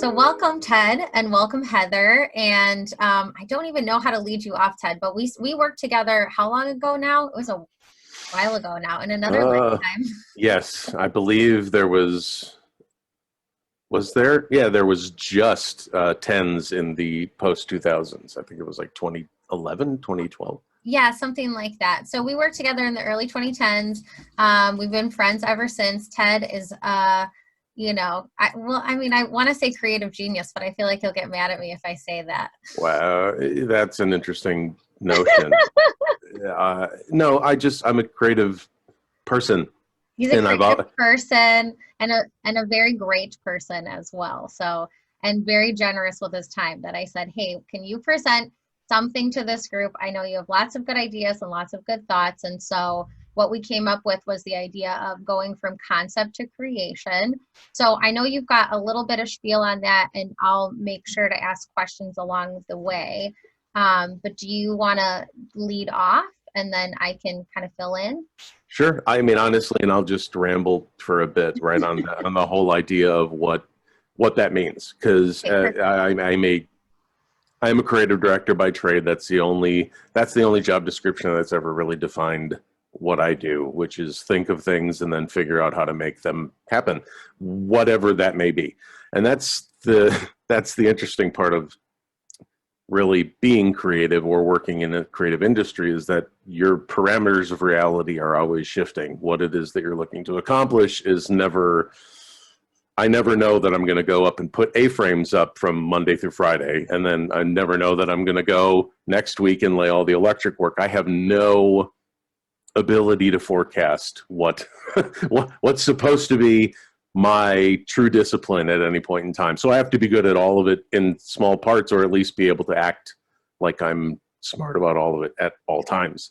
So welcome, Ted, and welcome, Heather. And I don't even know how to lead you off, Ted, but we worked together how long ago now? It was a while ago now, in another Uh, lifetime. yes, I believe was there? Yeah, there was just tens in the post 2000s. I think it was like 2011, 2012. Yeah, something like that. So we worked together in the early 2010s. We've been friends ever since. Ted is, I mean, I want to say creative genius, but I feel like he'll get mad at me if I say that. Wow, that's an interesting notion. No, I'm a creative person, He's a and I've creative person and a very great person as well. So, and very generous with his time that I said, "Hey, can you present something to this group? I know you have lots of good ideas and lots of good thoughts." And so what we came up with was the idea of going from concept to creation. So I know you've got a little bit of spiel on that, and I'll make sure to ask questions along the way. But do you want to lead off and then I can kind of fill in? Sure. I mean, honestly, and I'll just ramble for a bit, right, on the whole idea of what that means, because Okay, perfect. I'm a creative director by trade. That's the only job description that's ever really defined what I do, which is think of things and then figure out how to make them happen, whatever that may be. And that's the interesting part of really being creative or working in a creative industry, is that your parameters of reality are always shifting. What it is that you're looking to accomplish is never, I never know that I'm going to go up and put A-frames up from Monday through Friday, and then I never know that I'm going to go next week and lay all the electric work. I have no ability to forecast what's supposed to be my true discipline at any point in time. So I have to be good at all of it in small parts, or at least be able to act like I'm smart about all of it at all times.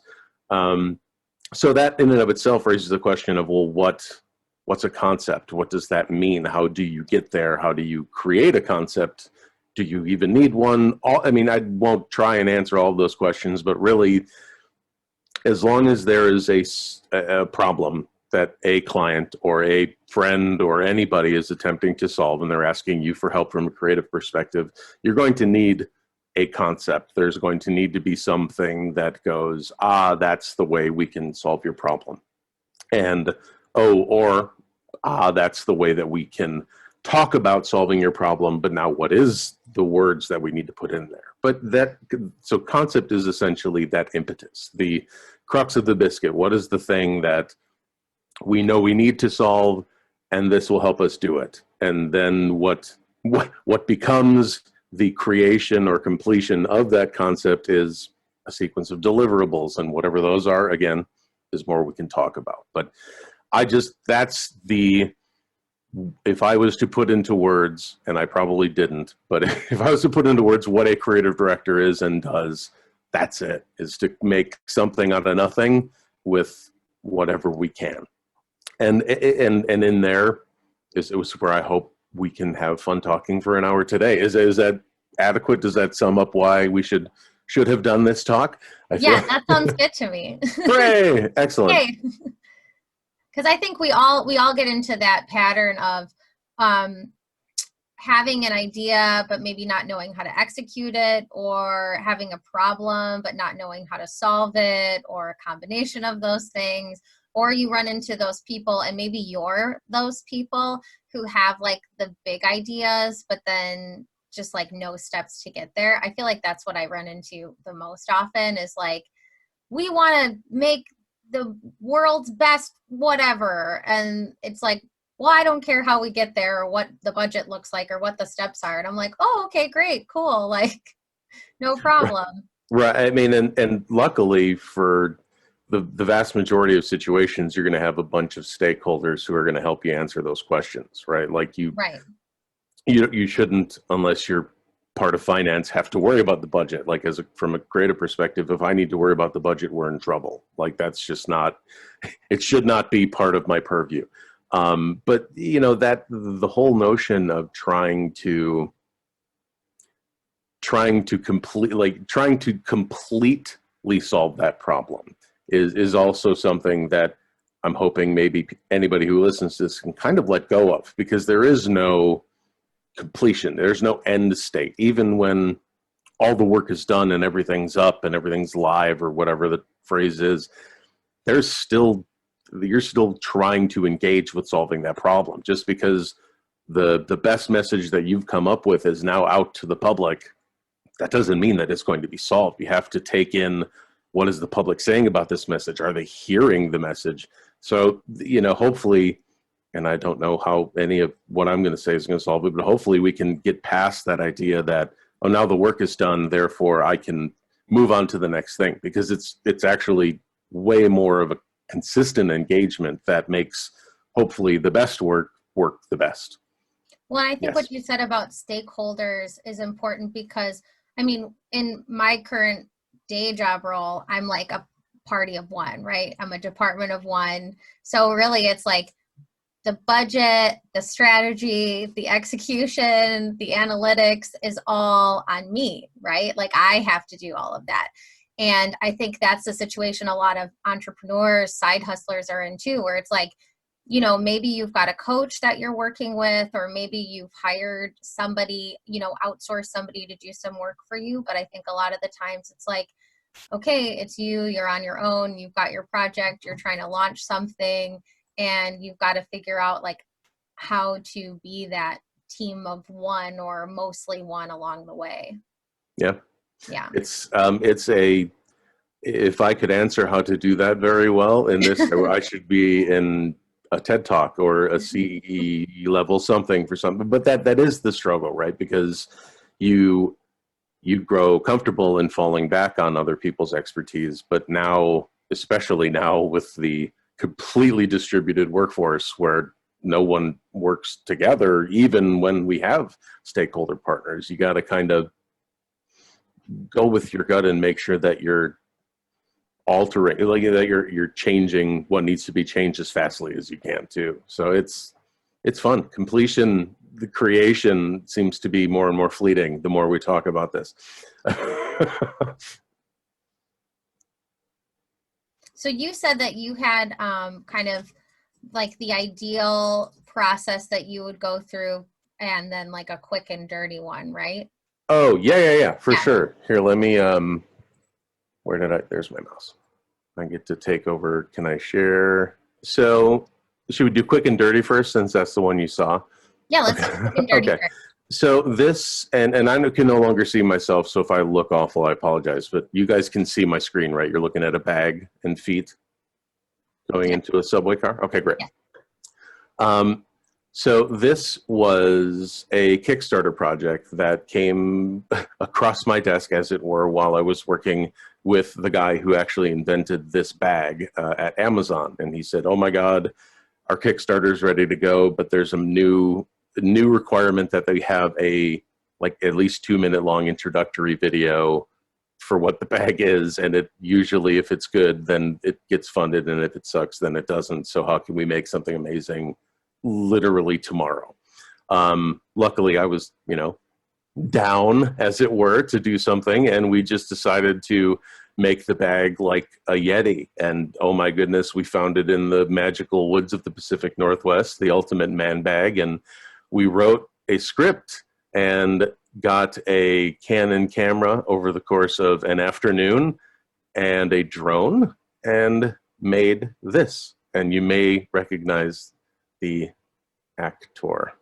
So that in and of itself raises the question of, well, what's a concept? What does that mean? How do you get there? How do you create a concept? Do you even need one? I mean, I won't try and answer all of those questions, but really, as long as there is a problem that a client or a friend or anybody is attempting to solve, and they're asking you for help from a creative perspective, you're going to need a concept. There's going to need to be something that goes, that's the way we can solve your problem. And, that's the way that we can talk about solving your problem, but now what is the words that we need to put in there? So concept is essentially that impetus, the crux of the biscuit. What is the thing that we know we need to solve, and this will help us do it? And then what becomes the creation or completion of that concept is a sequence of deliverables, and whatever those are, again, is more we can talk about. But if I was to put into words, and I probably didn't, but if I was to put into words what a creative director is and does, that's it, is to make something out of nothing with whatever we can. And in there it was where I hope we can have fun talking for an hour today. Is that adequate? Does that sum up why we should have done this talk? Yeah, that sounds good to me. Hooray! Excellent. Yay. Because I think we all get into that pattern of having an idea but maybe not knowing how to execute it, or having a problem but not knowing how to solve it, or a combination of those things. Or you run into those people, and maybe you're those people who have like the big ideas but then just like no steps to get there. I feel like that's what I run into the most often, is like, we want to make the world's best whatever, and it's like, well, I don't care how we get there, or what the budget looks like, or what the steps are. And I'm like, oh, okay, great, cool, like, no problem. Right. I mean, and luckily for the vast majority of situations, you're going to have a bunch of stakeholders who are going to help you answer those questions, right? Like Right. you shouldn't, unless you're part of finance, have to worry about the budget. Like from a creative perspective, if I need to worry about the budget, we're in trouble. Like that's just not, it should not be part of my purview. But that the whole notion of trying to completely solve that problem is also something that I'm hoping maybe anybody who listens to this can kind of let go of, because there is no completion. There's no end state. Even when all the work is done and everything's up and everything's live or whatever the phrase is, there's still you're still trying to engage with solving that problem. Just because the best message that you've come up with is now out to the public, that doesn't mean that it's going to be solved. You have to take in, what is the public saying about this message? Are they hearing the message? So, hopefully, and I don't know how any of what I'm going to say is going to solve it, but hopefully we can get past that idea that, oh, now the work is done, therefore I can move on to the next thing, because it's actually way more of a consistent engagement that makes hopefully the best work the best. Well, I think Yes. what you said about stakeholders is important because, I mean, in my current day job role, I'm like a party of one, right? I'm a department of one. So really it's like the budget, the strategy, the execution, the analytics is all on me, right? Like I have to do all of that. And I think that's the situation a lot of entrepreneurs, side hustlers are in too, where it's like, maybe you've got a coach that you're working with, or maybe you've hired somebody, outsource somebody to do some work for you. But I think a lot of the times it's like, okay, it's you're on your own, you've got your project, you're trying to launch something, and you've got to figure out like how to be that team of one or mostly one along the way. Yeah. Yeah. It's a, if I could answer how to do that very well in this, I should be in a TED Talk or a CE level something for something. But that is the struggle, right? Because you grow comfortable in falling back on other people's expertise. But now, especially now with the completely distributed workforce where no one works together, even when we have stakeholder partners, you got to kind of go with your gut and make sure that you're altering, like that you're changing what needs to be changed as fastly as you can too. So it's fun. Completion, the creation seems to be more and more fleeting the more we talk about this. So you said that you had kind of like the ideal process that you would go through and then like a quick and dirty one, right? Oh, yeah, for Yeah. sure. Here, let me, where did there's my mouse. I get to take over. Can I share? So should we do quick and dirty first, since that's the one you saw? Yeah, let's Okay. do quick and dirty Okay. first. So this, and I can no longer see myself, so if I look awful, I apologize. But you guys can see my screen, right? You're looking at a bag and feet going Yeah. into a subway car? Okay, great. Yeah. Um, so this was a Kickstarter project that came across my desk, as it were, while I was working with the guy who actually invented this bag at Amazon. And he said, "Oh my God, our Kickstarter's ready to go, but there's a new requirement that they have a like at least 2-minute long introductory video for what the bag is, and it usually, if it's good, then it gets funded, and if it sucks, then it doesn't. So how can we make something amazing literally tomorrow?" Luckily, I was, down, as it were, to do something, and we just decided to make the bag like a Yeti. And oh my goodness, we found it in the magical woods of the Pacific Northwest, the ultimate man bag. And we wrote a script and got a Canon camera over the course of an afternoon and a drone and made this. And you may recognize the actor.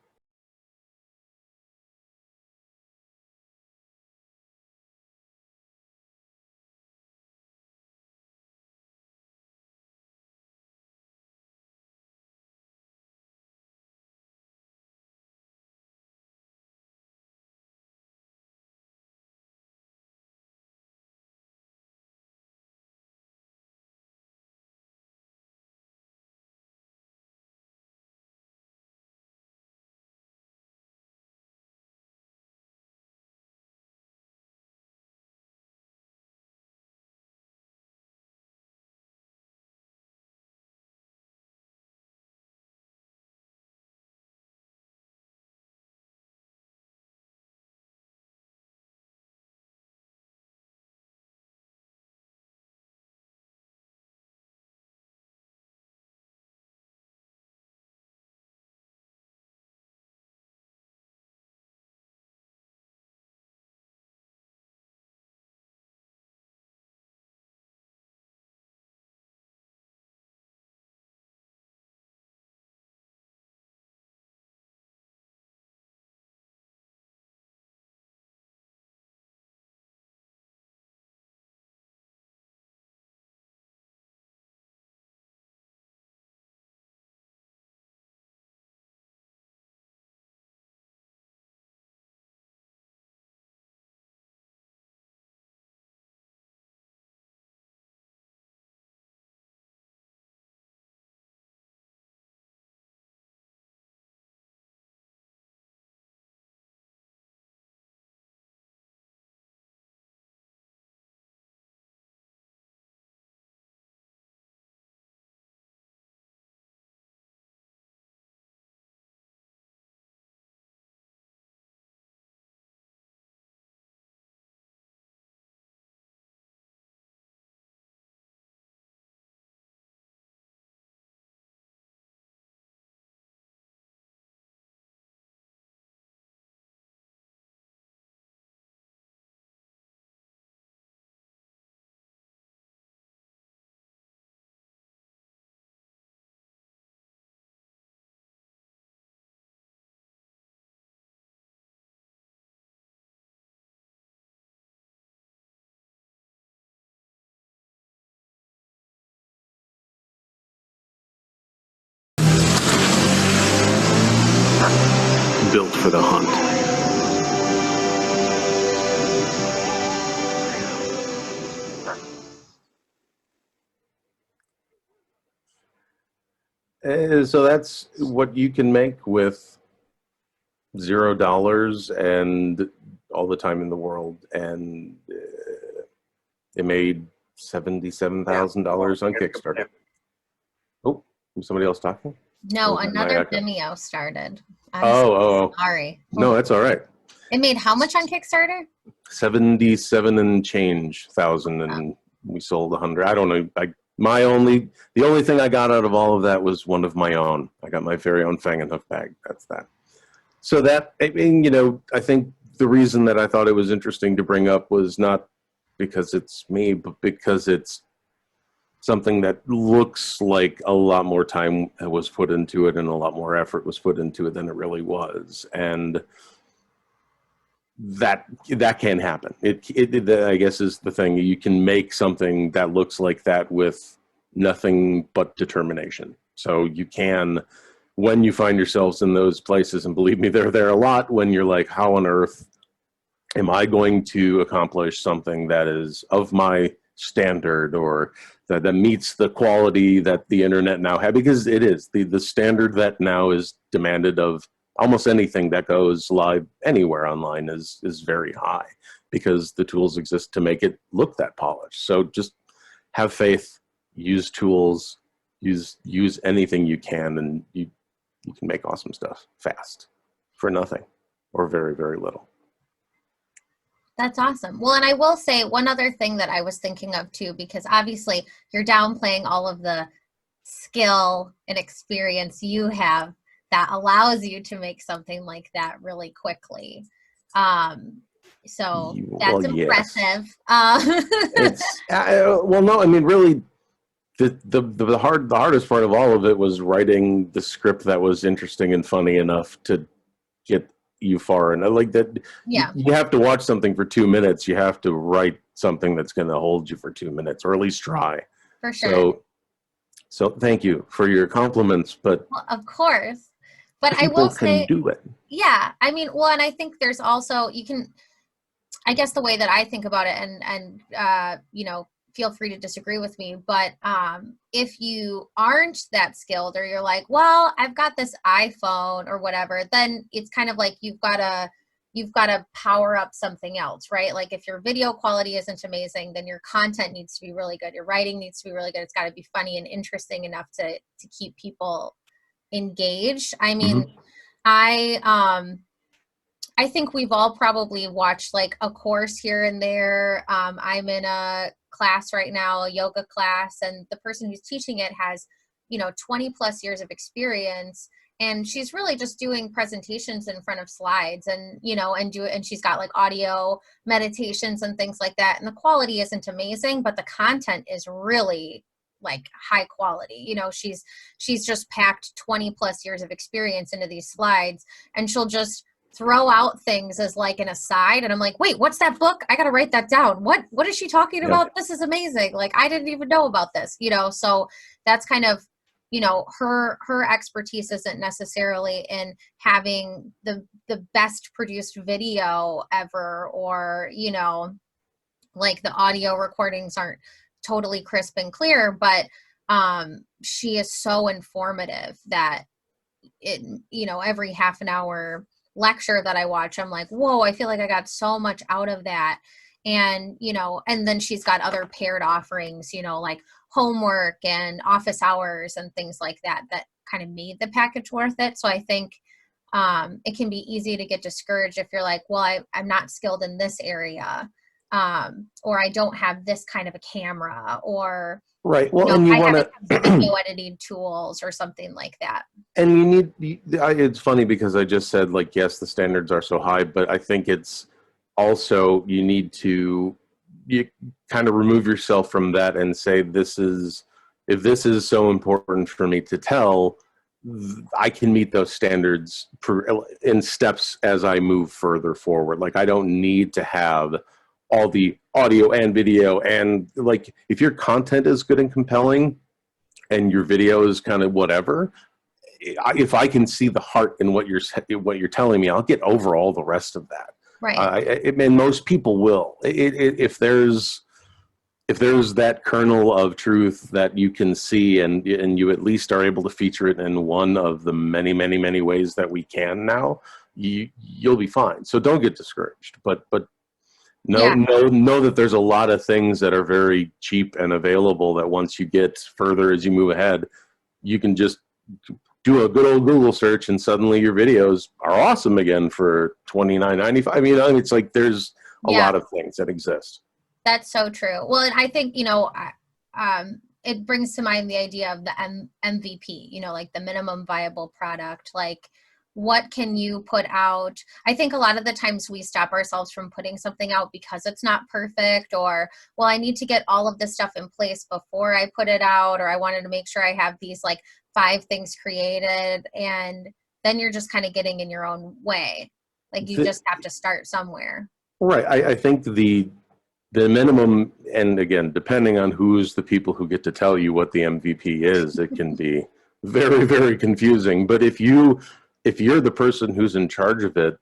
for the hunt. So that's what you can make with $0 and all the time in the world, and it made $77,000 on Kickstarter. Oh, is somebody else talking? No, Or is that my another echo? Vimeo started. I'm Oh. sorry. No, that's all right. It made how much on Kickstarter? 77 and change thousand, and we sold 100. I don't know. The only thing I got out of all of that was one of my own. I got my very own Fang and Hook bag. That's that. So that, I mean, you know, I think the reason that I thought it was interesting to bring up was not because it's me, but because it's something that looks like a lot more time was put into it and a lot more effort was put into it than it really was. And that can happen. It I guess is the thing. You can make something that looks like that with nothing but determination. So you can, when you find yourselves in those places, and believe me, they're there a lot, when you're like, how on earth am I going to accomplish something that is of my standard, or that meets the quality that the internet now has? Because it is the standard that now is demanded of almost anything that goes live anywhere online is very high, because the tools exist to make it look that polished. So just have faith, use tools, use anything you can, and you can make awesome stuff fast for nothing or very, very little. That's awesome. Well, and I will say one other thing that I was thinking of too, because obviously you're downplaying all of the skill and experience you have that allows you to make something like that really quickly. So that's impressive. It's well, no, I mean, really, the hardest part of all of it was writing the script that was interesting and funny enough to get you far. And like that, yeah, you have to watch something for 2 minutes. You have to write something that's going to hold you for 2 minutes, or at least try. For sure. So thank you for your compliments, but well, of course. But I people will say, can do it. Yeah, I mean, well, and I think there's also, you can, I guess the way that I think about it, and you know, feel free to disagree with me, but if you aren't that skilled, or you're like, well, I've got this iPhone or whatever, then it's kind of like you've got to power up something else, right? Like if your video quality isn't amazing, then your content needs to be really good. Your writing needs to be really good. It's got to be funny and interesting enough to keep people engaged. I mean, I think we've all probably watched like a course here and there. I'm in a class right now, a yoga class, and the person who's teaching it has, 20 plus years of experience. And she's really just doing presentations in front of slides, and, and she's got like audio meditations and things like that. And the quality isn't amazing, but the content is really like high quality. She's just packed 20 plus years of experience into these slides, and she'll just throw out things as like an aside, and I'm like, wait, what's that book? I gotta write that down. What is she talking about? This is amazing. Like, I didn't even know about this, so that's kind of, her expertise isn't necessarily in having the best produced video ever, or like the audio recordings aren't totally crisp and clear, but she is so informative that it, every half an hour lecture that I watch, I'm like, whoa, I feel like I got so much out of that. And, and then she's got other paired offerings, like homework and office hours and things like that kind of made the package worth it. So I think it can be easy to get discouraged if you're like, well, I'm not skilled in this area, or I don't have this kind of a camera, or right. Well, and you want to video editing tools or something like that. And it's funny because I just said, like, yes, the standards are so high, but I think it's also, you kind of remove yourself from that and say, if this is so important for me to tell, I can meet those standards in steps as I move further forward. Like, I don't need to have all the audio and video, and like, if your content is good and compelling and your video is kind of whatever, if I can see the heart in what you're telling me, I'll get over all the rest of that. Right. And most people will. If there's that kernel of truth that you can see, and you at least are able to feature it in one of the many, many, many ways that we can now, you'll be fine. So don't get discouraged. But Yeah. know that there's a lot of things that are very cheap and available that once you get further as you move ahead, you can just do a good old Google search and suddenly your videos are awesome again for $29.95. I mean, it's like there's a Yeah. lot of things that exist. That's so true. Well, and I think, it brings to mind the idea of the MVP, like the minimum viable product. Like, what can you put out? I think a lot of the times we stop ourselves from putting something out because it's not perfect, or, well, I need to get all of this stuff in place before I put it out, or I wanted to make sure I have these like 5 things created. And then you're just kind of getting in your own way. Like, you just have to start somewhere. Right. I think the minimum, and again, depending on who's the people who get to tell you what the MVP is, it can be very, very confusing. But if you're the person who's in charge of it,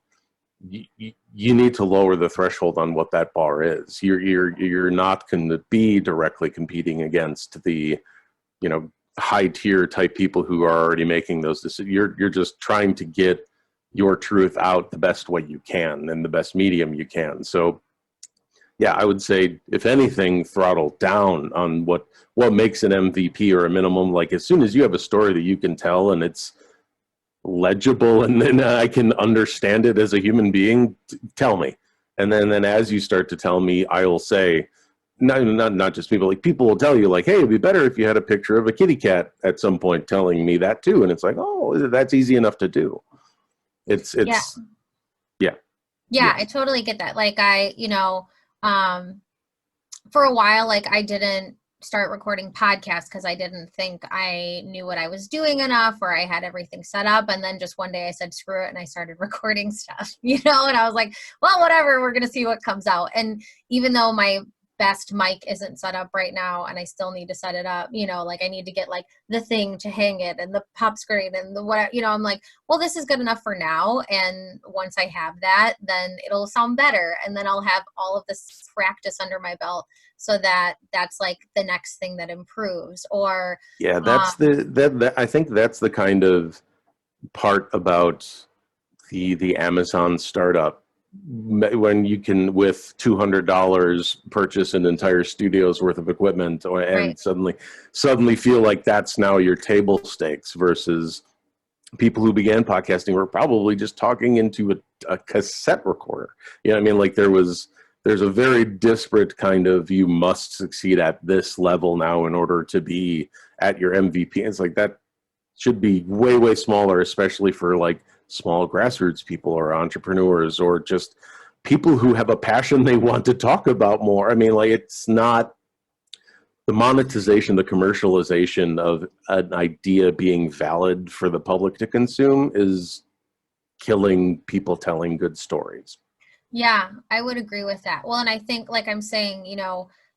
you need to lower the threshold on what that bar is. You're not going to be directly competing against the, high tier type people who are already making those decisions. You're just trying to get your truth out the best way you can and the best medium you can. So yeah, I would say, if anything, throttle down on what makes an MVP or a minimum. Like, as soon as you have a story that you can tell and it's legible and then I can understand it as a human being, tell me. And then as you start to tell me, I will say, not just people, like people will tell you like, hey, it'd be better if you had a picture of a kitty cat at some point telling me that too. And it's like, oh, that's easy enough to do. It's yeah. I totally get that. Like, for a while, like, I didn't start recording podcasts because I didn't think I knew what I was doing enough, or I had everything set up. And then just one day I said, screw it. And I started recording stuff, and I was like, well, whatever, we're going to see what comes out. And even though my best mic isn't set up right now and I still need to set it up, like, I need to get like the thing to hang it and the pop screen and the what, I'm like, well, this is good enough for now. And once I have that, then it'll sound better. And then I'll have all of this practice under my belt, so that's like the next thing that improves. Or yeah, that's I think that's the kind of part about the Amazon startup, when you can, with $200, purchase an entire studio's worth of equipment, and right. suddenly feel like that's now your table stakes, versus people who began podcasting were probably just talking into a cassette recorder. I mean, like, there's a very disparate kind of, you must succeed at this level now in order to be at your MVP. It's like, that should be way, way smaller, especially for like small grassroots people or entrepreneurs or just people who have a passion they want to talk about more. I mean, like, it's not the monetization, the commercialization of an idea being valid for the public to consume is killing people telling good stories. Yeah, I would agree with that. Well, and I think, like I'm saying,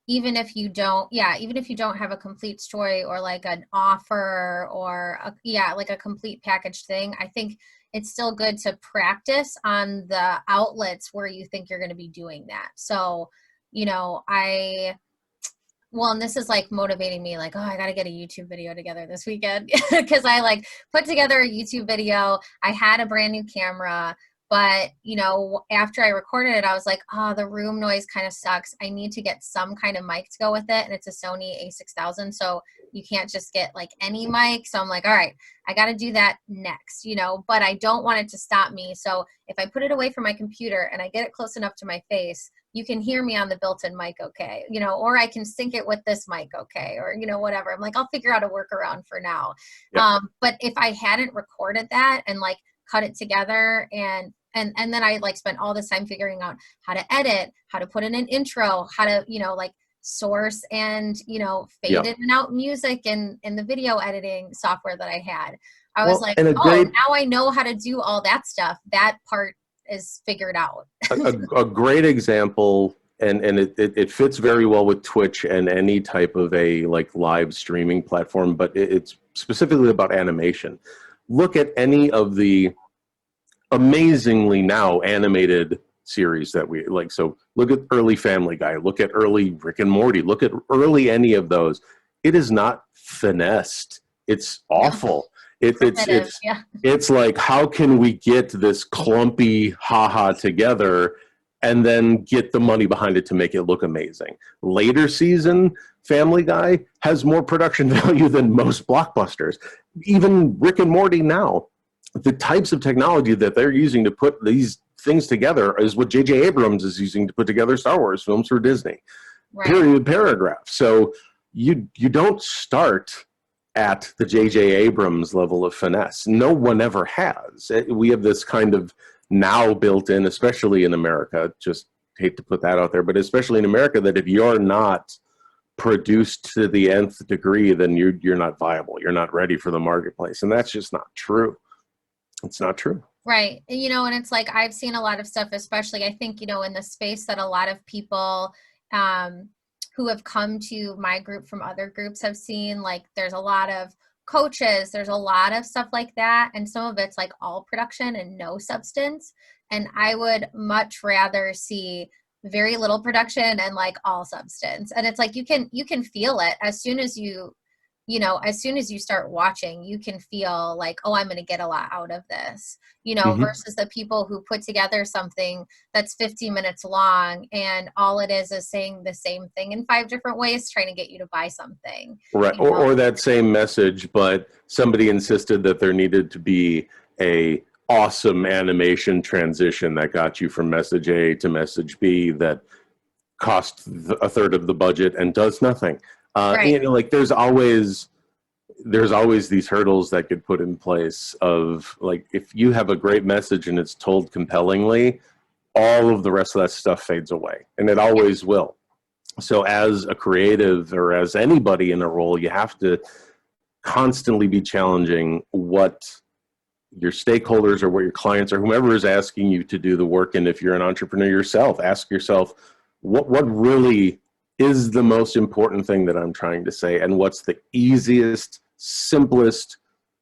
even if you don't have a complete story or like an offer or like a complete packaged thing, I think it's still good to practice on the outlets where you think you're going to be doing that. So, and this is like motivating me, like, oh, I got to get a YouTube video together this weekend, because I like put together a YouTube video. I had a brand new camera, but, after I recorded it, I was like, oh, the room noise kind of sucks. I need to get some kind of mic to go with it. And it's a Sony a6000. So you can't just get like any mic. So I'm like, all right, I got to do that next, but I don't want it to stop me. So if I put it away from my computer and I get it close enough to my face, you can hear me on the built-in mic, okay, or I can sync it with this mic, okay, or, whatever. I'm like, I'll figure out a workaround for now. Yep. But if I hadn't recorded that and like cut it together and then I like spent all this time figuring out how to edit, how to put in an intro, how to, like source and, fade in and out music in the video editing software that I had. I was like, now I know how to do all that stuff. That part is figured out. a great example, and it fits very well with Twitch and any type of a like live streaming platform, but it's specifically about animation. look at any of the amazingly now animated series that we like. So look at early Family Guy, look at early Rick and Morty, look at early any of those. It is not finessed. It's awful. Primitive, yeah. It's like, how can we get this clumpy haha together and then get the money behind it to make it look amazing? Later season Family Guy has more production value than most blockbusters. Even Rick and Morty now, the types of technology that they're using to put these things together is what J.J. Abrams is using to put together Star Wars films for Disney. Right. Period, paragraph. So you don't start at the J.J. Abrams level of finesse. No one ever has. We have this kind of now built in, especially in America, just hate to put that out there, but especially in America, that if you're not produced to the nth degree, then you're not viable. You're not ready for the marketplace. And that's just not true. It's not true. Right. And it's like, I've seen a lot of stuff, especially I think, in the space that a lot of people who have come to my group from other groups have seen, like, there's a lot of coaches, there's a lot of stuff like that. And some of it's like all production and no substance. And I would much rather see very little production and like all substance. And it's like, you can feel it as soon as you start watching, you can feel like, oh, I'm going to get a lot out of this, versus the people who put together something that's 50 minutes long and all it is saying the same thing in 5 different ways, trying to get you to buy something. Right. Or that same message, but somebody insisted that there needed to be a awesome animation transition that got you from message A to message B that cost a third of the budget and does nothing. Right. Like there's always these hurdles that get put in place of, like, if you have a great message and it's told compellingly, all of the rest of that stuff fades away, and it always will. So as a creative or as anybody in a role, you have to constantly be challenging what your stakeholders or what your clients or whomever is asking you to do the work. And if you're an entrepreneur yourself, ask yourself, what really is the most important thing that I'm trying to say, and what's the easiest, simplest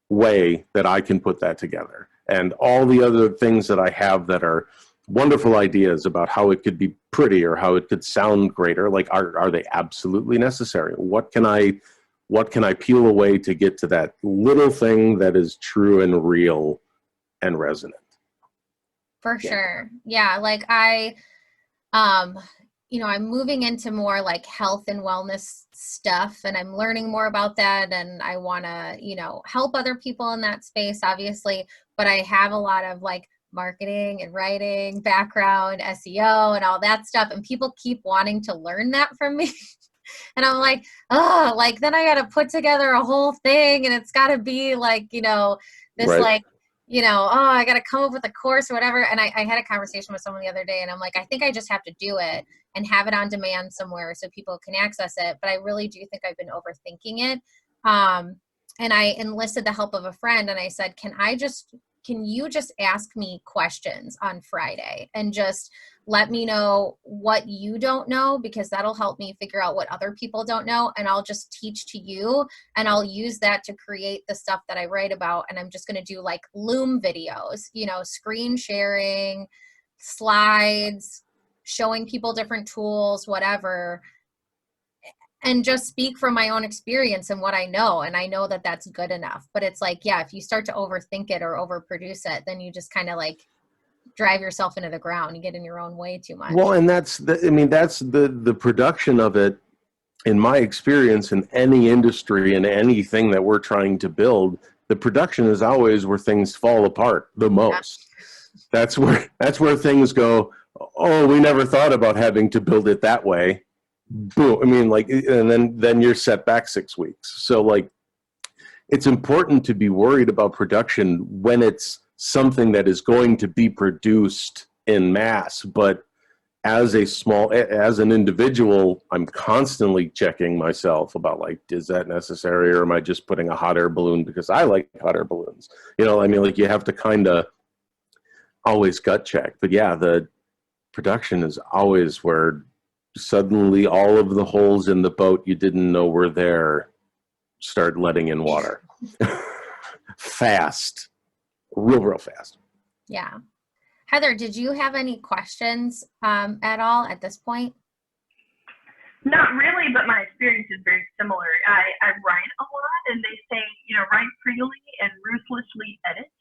way that I can put that together? And all the other things that I have that are wonderful ideas about how it could be pretty or how it could sound greater, like, are they absolutely necessary? What can I peel away to get to that little thing that is true and real and resonant? For sure. Yeah. Like I'm moving into more like health and wellness stuff, and I'm learning more about that. And I want to, help other people in that space, obviously, but I have a lot of like marketing and writing background, SEO and all that stuff. And people keep wanting to learn that from me. And I'm like, oh, like, then I got to put together a whole thing, and it's got to be like, this Right. like, oh, I got to come up with a course or whatever. And I had a conversation with someone the other day, and I'm like, I think I just have to do it and have it on demand somewhere so people can access it. But I really do think I've been overthinking it. And I enlisted the help of a friend, and I said, can you just ask me questions on Friday and just let me know what you don't know, because that'll help me figure out what other people don't know. And I'll just teach to you, and I'll use that to create the stuff that I write about. And I'm just going to do like Loom videos, screen sharing, slides, showing people different tools, whatever, and just speak from my own experience and what I know. And I know that that's good enough. But it's like, yeah, if you start to overthink it or overproduce it, then you just kind of like drive yourself into the ground. You get in your own way too much. Well, and that's the production of it, in my experience, in any industry and anything that we're trying to build. The production is always where things fall apart the most. Yeah. That's where things go, oh, we never thought about having to build it that way. Boom. I mean, like, and then you're set back 6 weeks. So like, it's important to be worried about production when it's something that is going to be produced in mass. But as an individual, I'm constantly checking myself about, like, is that necessary, or am I just putting a hot air balloon because I like hot air balloons? I mean, like, you have to kind of always gut check. But yeah, the production is always where suddenly all of the holes in the boat you didn't know were there start letting in water. fast, real fast. Yeah. Heather, did you have any questions at all at this point? Not really, but my experience is very similar. I write a lot, and they say, write freely and ruthlessly edit.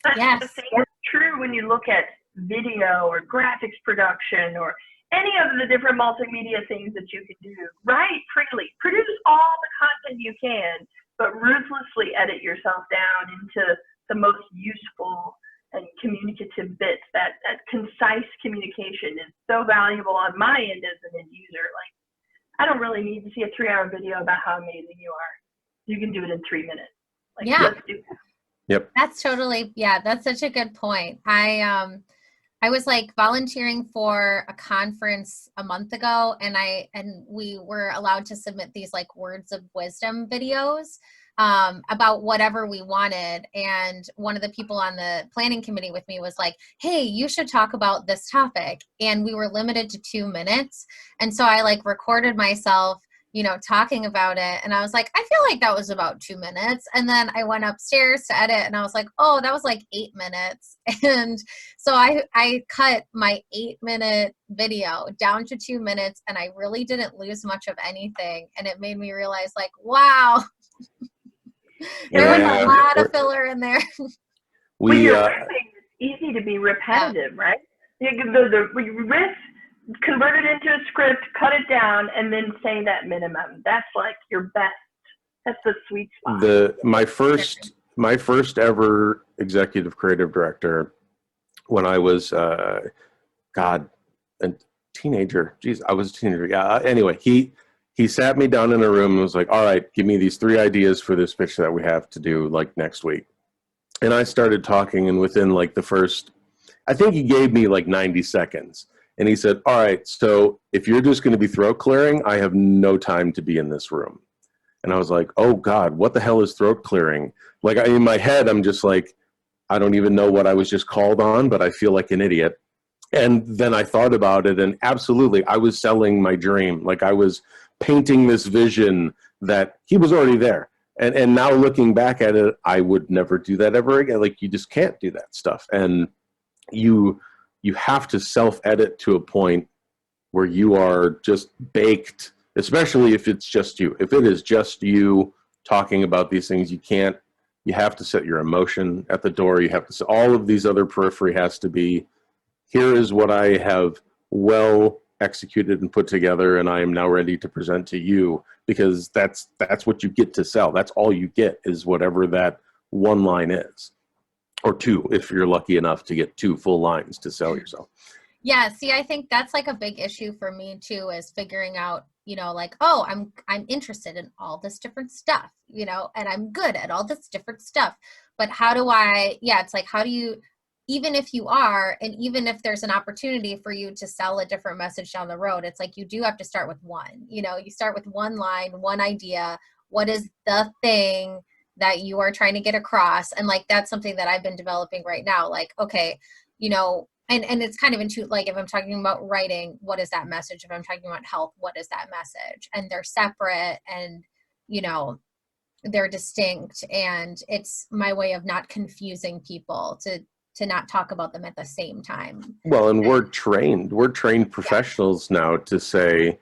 But Yes. the same is true when you look at video or graphics production or any of the different multimedia things that you can do. Write freely, produce all the content you can, but ruthlessly edit yourself down into the most useful and communicative bits. That concise communication is so valuable on my end as an end user. Like, I don't really need to see a 3-hour video about how amazing you are. You can do it in 3 minutes. Like, yeah. Let's do that. Yep. That's totally, yeah, that's such a good point. I was like volunteering for a conference a month ago, and we were allowed to submit these like words of wisdom videos about whatever we wanted. And one of the people on the planning committee with me was like, hey, you should talk about this topic. And we were limited to 2 minutes. And so I like recorded myself, talking about it. And I was like, I feel like that was about 2 minutes. And then I went upstairs to edit, and I was like, oh, that was like 8 minutes. And so I cut my 8-minute video down to 2 minutes, and I really didn't lose much of anything. And it made me realize, like, wow, there was a lot of filler in there. When you're riffing, it's easy to be repetitive, right? The riff, convert it into a script, cut it down, and then say that minimum. That's like your best. That's the sweet spot. My first ever executive creative director, when I was a teenager. Geez, I was a teenager. Yeah. Anyway, he sat me down in a room and was like, "All right, give me these 3 ideas for this pitch that we have to do like next week." And I started talking, and within like the first, I think he gave me like 90 seconds. And he said, all right, so if you're just going to be throat clearing, I have no time to be in this room. And I was like, oh God, what the hell is throat clearing? Like in my head, I'm just like, I don't even know what I was just called on, but I feel like an idiot. And then I thought about it, and absolutely, I was selling my dream. Like I was painting this vision that he was already there. And now looking back at it, I would never do that ever again. Like you just can't do that stuff. And you have to self-edit to a point where you are just baked, especially if it's just you. If it is just you talking about these things, you have to set your emotion at the door. You have to set all of these other periphery has to be, here is what I have well executed and put together, and I am now ready to present to you, because that's what you get to sell. That's all you get, is whatever that one line is. Or 2, if you're lucky enough to get 2 full lines to sell yourself. Yeah, see, I think that's like a big issue for me too, is figuring out, like, oh, I'm interested in all this different stuff, and I'm good at all this different stuff. But it's like, how do you, even if you are, and even if there's an opportunity for you to sell a different message down the road, it's like you do have to start with one. You start with one line, one idea. What is the thing that you are trying to get across? And like, that's something that I've been developing right now. Like, okay, and it's kind of into, like, if I'm talking about writing, what is that message? If I'm talking about health, what is that message? And they're separate, and, they're distinct, and it's my way of not confusing people to not talk about them at the same time. Well, and we're trained professionals now to say,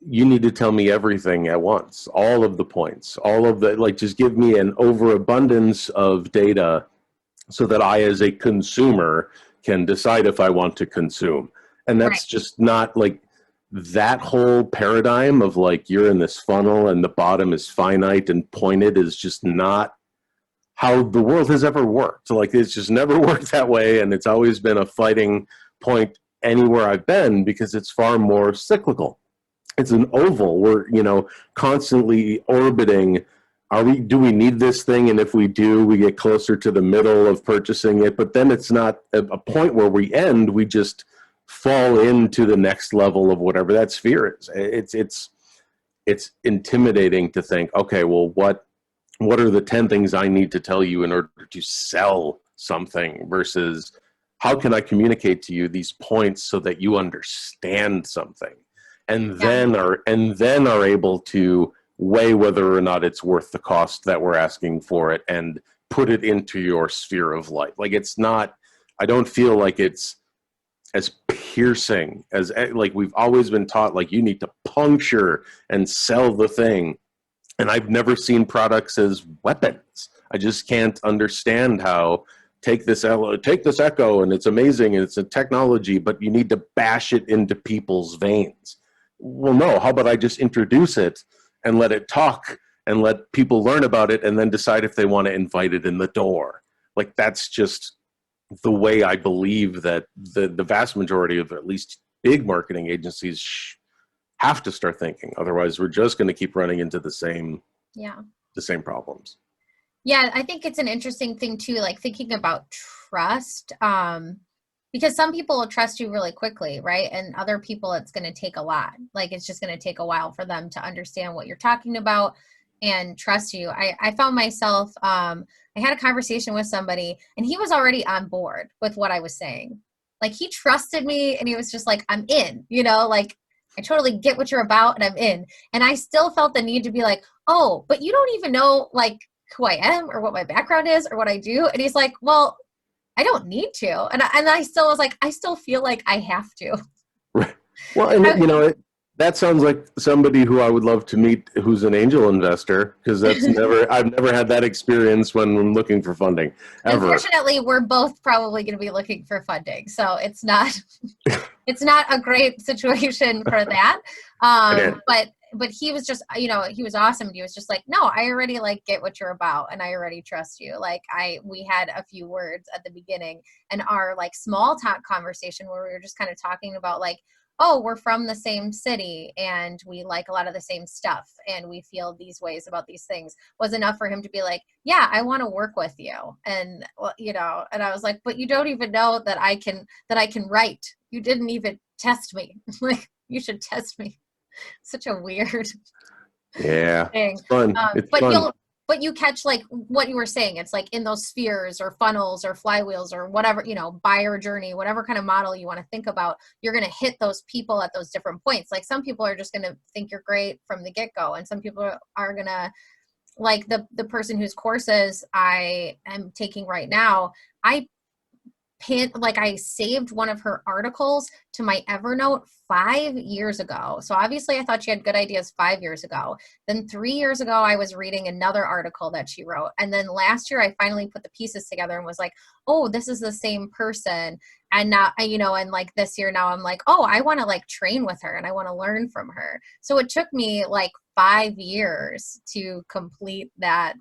you need to tell me everything at once, all of the points, just give me an overabundance of data so that I, as a consumer, can decide if I want to consume. And that's just not like that whole paradigm of like, you're in this funnel and the bottom is finite and pointed is just not how the world has ever worked. Like it's just never worked that way. And it's always been a fighting point anywhere I've been, because it's far more cyclical. It's an oval. We're, constantly orbiting. Do we need this thing? And if we do, we get closer to the middle of purchasing it. But then it's not a point where we end. We just fall into the next level of whatever that sphere is. It's intimidating to think, okay, well, what are the 10 things I need to tell you in order to sell something, versus how can I communicate to you these points so that you understand something? And then are able to weigh whether or not it's worth the cost that we're asking for it, and put it into your sphere of life. Like it's not, I don't feel like it's as piercing as like we've always been taught, like you need to puncture and sell the thing. And I've never seen products as weapons. I just can't understand how take this Echo and it's amazing and it's a technology, but you need to bash it into people's veins. Well, no, how about I just introduce it and let it talk and let people learn about it and then decide if they want to invite it in the door. Like that's just the way I believe that the vast majority of at least big marketing agencies have to start thinking. Otherwise, we're just going to keep running into the same problems. Yeah, I think it's an interesting thing too, like thinking about trust, because some people will trust you really quickly, right? And other people, it's going to take a lot. Like it's just going to take a while for them to understand what you're talking about and trust you. I found myself, I had a conversation with somebody and he was already on board with what I was saying. Like he trusted me and he was just like, I'm in, like I totally get what you're about and I'm in. And I still felt the need to be like, oh, but you don't even know like who I am or what my background is or what I do. And he's like, well, I don't need to. And I still was like, I still feel like I have to. Right. Well, and that sounds like somebody who I would love to meet who's an angel investor, because I've never had that experience when I'm looking for funding ever. Unfortunately, we're both probably going to be looking for funding. So it's not a great situation for that. But he was just, he was awesome. He was just like, no, I already like get what you're about and I already trust you. Like we had a few words at the beginning and our like small talk conversation where we were just kind of talking about like, oh, we're from the same city and we like a lot of the same stuff and we feel these ways about these things was enough for him to be like, yeah, I want to work with you. And, and I was like, but you don't even know that I can write. You didn't even test me. Like you should test me. Such a weird thing. It's fun. But you catch like what you were saying. It's like in those spheres or funnels or flywheels or whatever, buyer journey, whatever kind of model you want to think about, you're going to hit those people at those different points. Like some people are just going to think you're great from the get-go. And some people are going to, like the person whose courses I am taking right now, I saved one of her articles to my Evernote 5 years ago. So obviously I thought she had good ideas 5 years ago. Then 3 years ago, I was reading another article that she wrote. And then last year I finally put the pieces together and was like, oh, this is the same person. And now, and like this year now I'm like, oh, I want to like train with her and I want to learn from her. So it took me like 5 years to complete that,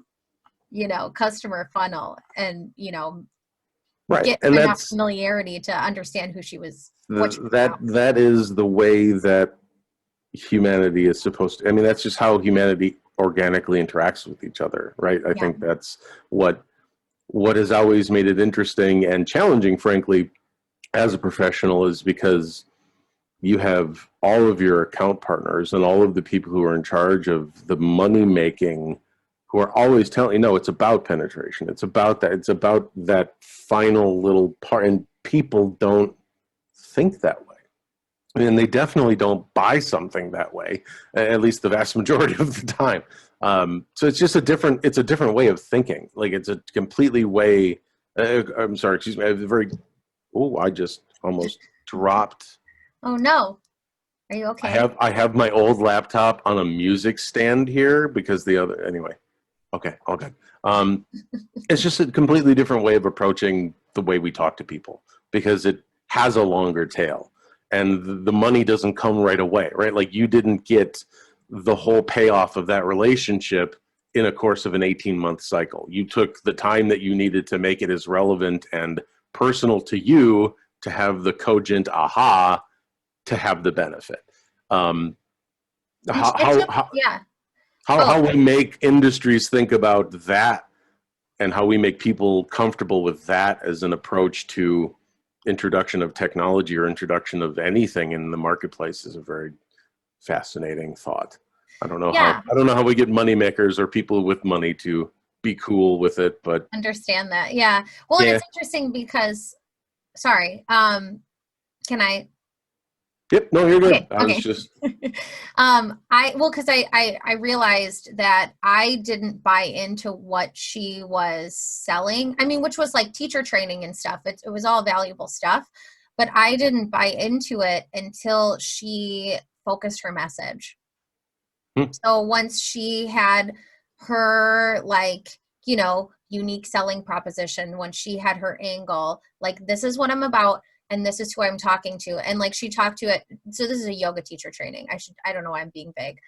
customer funnel and, right. get and enough familiarity to understand who she was. That is the way that humanity is supposed to. I mean, that's just how humanity organically interacts with each other, right? I think that's what has always made it interesting and challenging, frankly, as a professional, is because you have all of your account partners and all of the people who are in charge of the money making, who are always telling you, no, it's about penetration. It's about that. It's about that final little part. And people don't think that way. And they definitely don't buy something that way, at least the vast majority of the time. So it's just a different way of thinking. Like it's a completely way, I'm sorry, excuse me. I just almost dropped. Oh no. Are you okay? I have my old laptop on a music stand here because anyway. Okay, all good. It's just a completely different way of approaching the way we talk to people because it has a longer tail and the money doesn't come right away, right? Like you didn't get the whole payoff of that relationship in a course of an 18-month cycle. You took the time that you needed to make it as relevant and personal to you to have the cogent aha to have the benefit. How we make industries think about that and how we make people comfortable with that as an approach to introduction of technology or introduction of anything in the marketplace is a very fascinating thought. I don't know how we get money makers or people with money to be cool with it, but understand that. Yeah. Well, it's interesting because, sorry, can I Yep. No, you're good. Okay. I was Okay. just. Because I realized that I didn't buy into what she was selling. I mean, which was like teacher training and stuff. It was all valuable stuff, but I didn't buy into it until she focused her message. Hmm. So once she had her, like, you know, unique selling proposition, when she had her angle, like, this is what I'm about and this is who I'm talking to. And like she talked to it. So this is a yoga teacher training. I don't know why I'm being vague.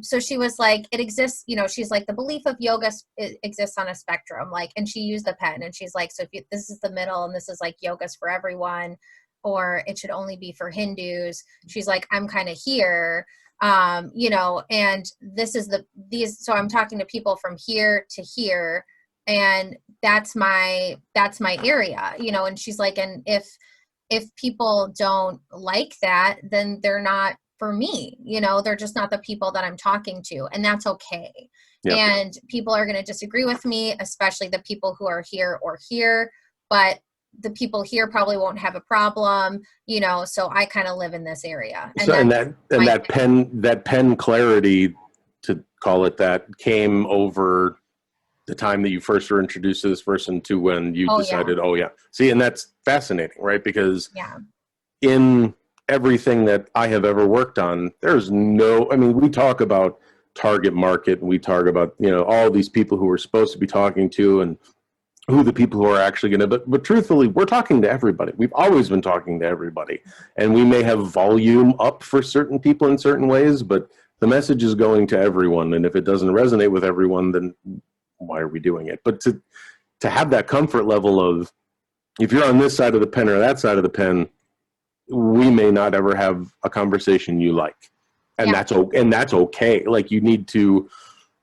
So she was like, it exists, you know, she's like, the belief of yoga exists on a spectrum, like, and she used the pen and she's like, so if this is the middle and this is like yoga's for everyone, or it should only be for Hindus. She's like, I'm kind of here. You know, and this is so I'm talking to people from here to here, and that's my area, you know. And she's like, and if people don't like that, then they're not for me, you know, they're just not the people that I'm talking to, and that's okay. Yep. And people are going to disagree with me, especially the people who are here or here, but the people here probably won't have a problem, you know, so I kind of live in this area. So, and that pen clarity, to call it that, came over the time that you first were introduced to this person to when you decided, yeah. oh yeah. See, and that's fascinating, right? Because Yeah. in everything that I have ever worked on, there's no, I mean, we talk about target market and we talk about, you know, all these people who we're supposed to be talking to and who the people who are actually going to, but truthfully, we're talking to everybody. We've always been talking to everybody, and we may have volume up for certain people in certain ways, but the message is going to everyone. And if it doesn't resonate with everyone, then why are we doing it? But to have that comfort level of, if you're on this side of the pen or that side of the pen, we may not ever have a conversation you like, and that's okay. Like, you need to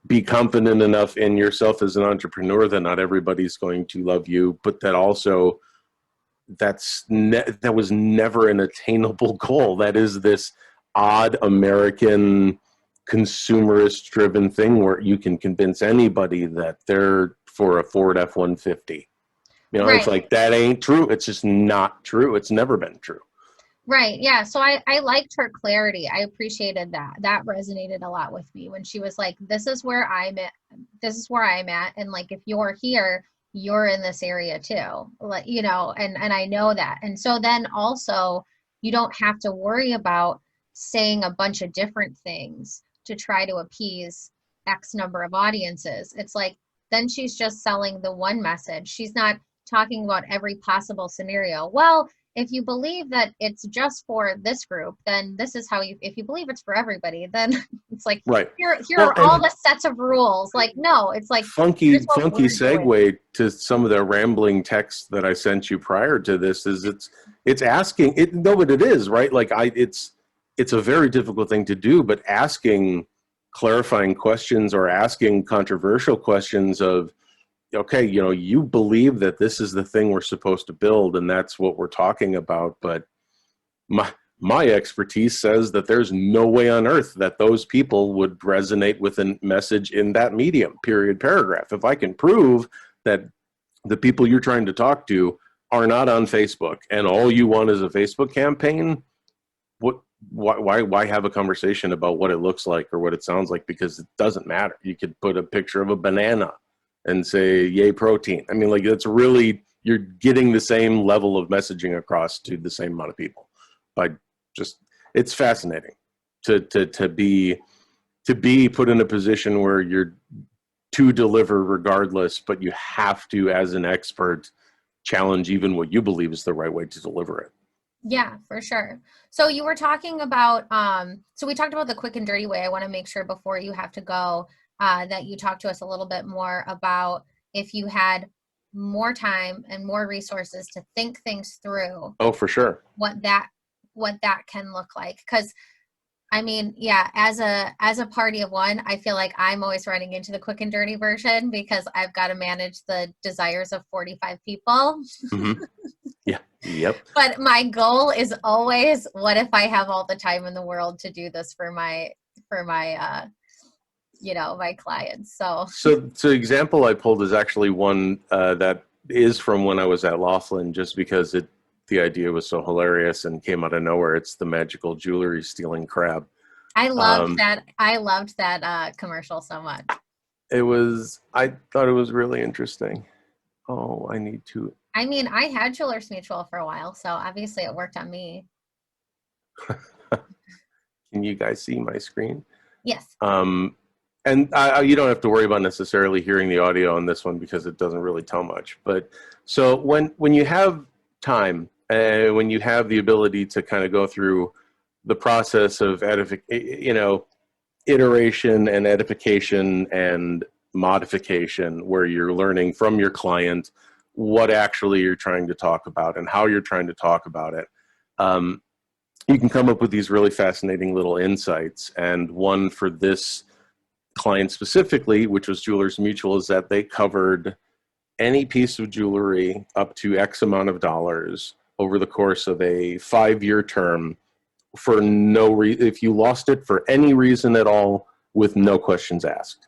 be confident enough in yourself as an entrepreneur that not everybody's going to love you, but that also that was never an attainable goal. That is this odd American consumerist driven thing where you can convince anybody that they're for a Ford F-150. You know, It's like, that ain't true. It's just not true. It's never been true. Right. Yeah. So I liked her clarity. I appreciated that. That resonated a lot with me when she was like, this is where I'm at. This is where I'm at. And like, if you're here, you're in this area too. Like, you know, and I know that. And so then also you don't have to worry about saying a bunch of different things to try to appease X number of audiences. It's like, then she's just selling the one message. She's not talking about every possible scenario. Well, if you believe that it's just for this group, then this is how you, if you believe it's for everybody, then it's like, right. Here are all the sets of rules. Like, no, it's like funky segue to some of the rambling text that I sent you prior to this is it's asking it. No, but it is right. Like it's a very difficult thing to do, but asking clarifying questions or asking controversial questions of, okay, you know, you believe that this is the thing we're supposed to build and that's what we're talking about, but my expertise says that there's no way on earth that those people would resonate with a message in that medium, period, paragraph. If I can prove that the people you're trying to talk to are not on Facebook and all you want is a Facebook campaign, why have a conversation about what it looks like or what it sounds like? Because it doesn't matter. You could put a picture of a banana and say, yay, protein. I mean, like, that's really, you're getting the same level of messaging across to the same amount of people. By just, it's fascinating to be put in a position where you're to deliver regardless, but you have to, as an expert, challenge even what you believe is the right way to deliver it. Yeah, for sure. So you were talking about, so we talked about the quick and dirty way. I want to make sure before you have to go, that you talk to us a little bit more about if you had more time and more resources to think things through. Oh, for sure. What that can look like. Because I mean, yeah, as a party of one, I feel like I'm always running into the quick and dirty version because I've got to manage the desires of 45 people. Mm-hmm. Yeah. Yep. But my goal is always, what if I have all the time in the world to do this for my you know, my clients. So example I pulled is actually one that is from when I was at Laughlin, just because the idea was so hilarious and came out of nowhere. It's the magical jewelry stealing crab. I loved that. I loved that commercial so much. I thought it was really interesting. Oh, I need to. I mean, I had Jewelers Mutual for a while, so obviously it worked on me. Can you guys see my screen? Yes. And you don't have to worry about necessarily hearing the audio on this one because it doesn't really tell much. But so when you have time, when you have the ability to kind of go through the process of iteration and edification and modification, where you're learning from your client what actually you're trying to talk about and how you're trying to talk about it, you can come up with these really fascinating little insights. And one for this client specifically, which was Jewelers Mutual, is that they covered any piece of jewelry up to X amount of dollars over the course of a 5-year term for no reason, if you lost it for any reason at all, with no questions asked.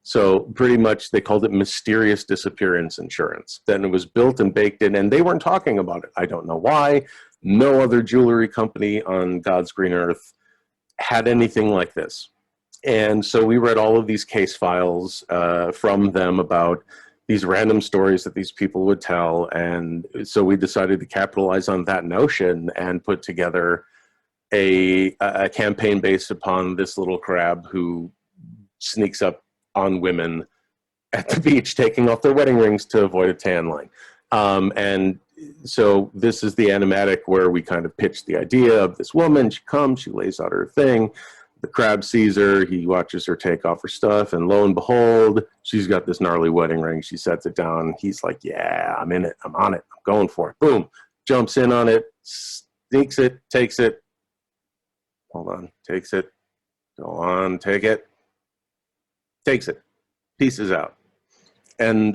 So pretty much they called it mysterious disappearance insurance. Then it was built and baked in, and they weren't talking about it. I don't know why. No other jewelry company on God's green earth had anything like this. And so we read all of these case files from them about these random stories that these people would tell. And so we decided to capitalize on that notion and put together a campaign based upon this little crab who sneaks up on women at the beach, taking off their wedding rings to avoid a tan line. And so this is the animatic where we kind of pitched the idea of this woman. She comes, she lays out her thing. The crab sees her, he watches her take off her stuff, and lo and behold, she's got this gnarly wedding ring. She sets it down. He's like, yeah, I'm in it. I'm on it. I'm going for it. Boom. Jumps in on it, sneaks it, takes it. Hold on. Takes it. Go on. Take it. Takes it. Pieces out. And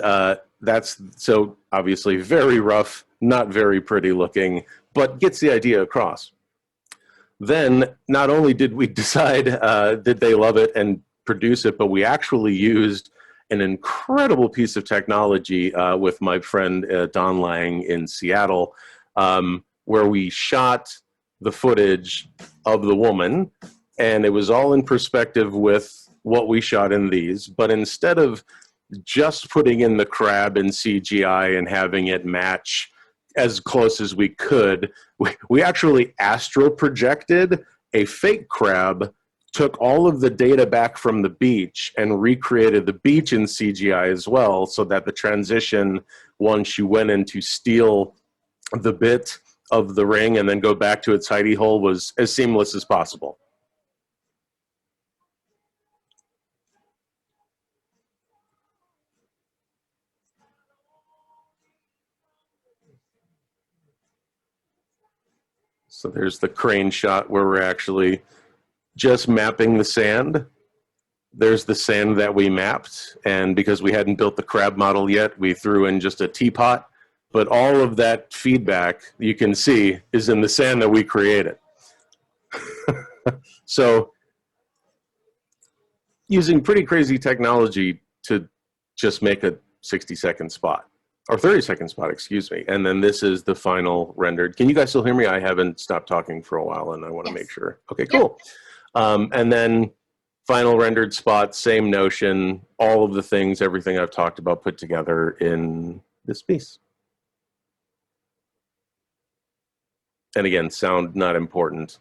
that's so obviously very rough, not very pretty looking, but gets the idea across. Then not only did we decide did they love it and produce it, but we actually used an incredible piece of technology with my friend Don Lang in Seattle, where we shot the footage of the woman, and it was all in perspective with what we shot in these. But instead of just putting in the crab in CGI and having it match as close as we could, we actually astral projected a fake crab, took all of the data back from the beach and recreated the beach in CGI as well, so that the transition, once she went in to steal the bit of the ring and then go back to its hidey hole, was as seamless as possible. So there's the crane shot where we're actually just mapping the sand. There's the sand that we mapped, and because we hadn't built the crab model yet, we threw in just a teapot. But all of that feedback, you can see, is in the sand that we created. So using pretty crazy technology to just make a 60-second spot. Or 30-second spot, excuse me. And then this is the final rendered. Can you guys still hear me? I haven't stopped talking for a while, and I want to make sure. Okay, cool. Yep. And then final rendered spot, same notion, all of the things, everything I've talked about put together in this piece. And again, sound not important.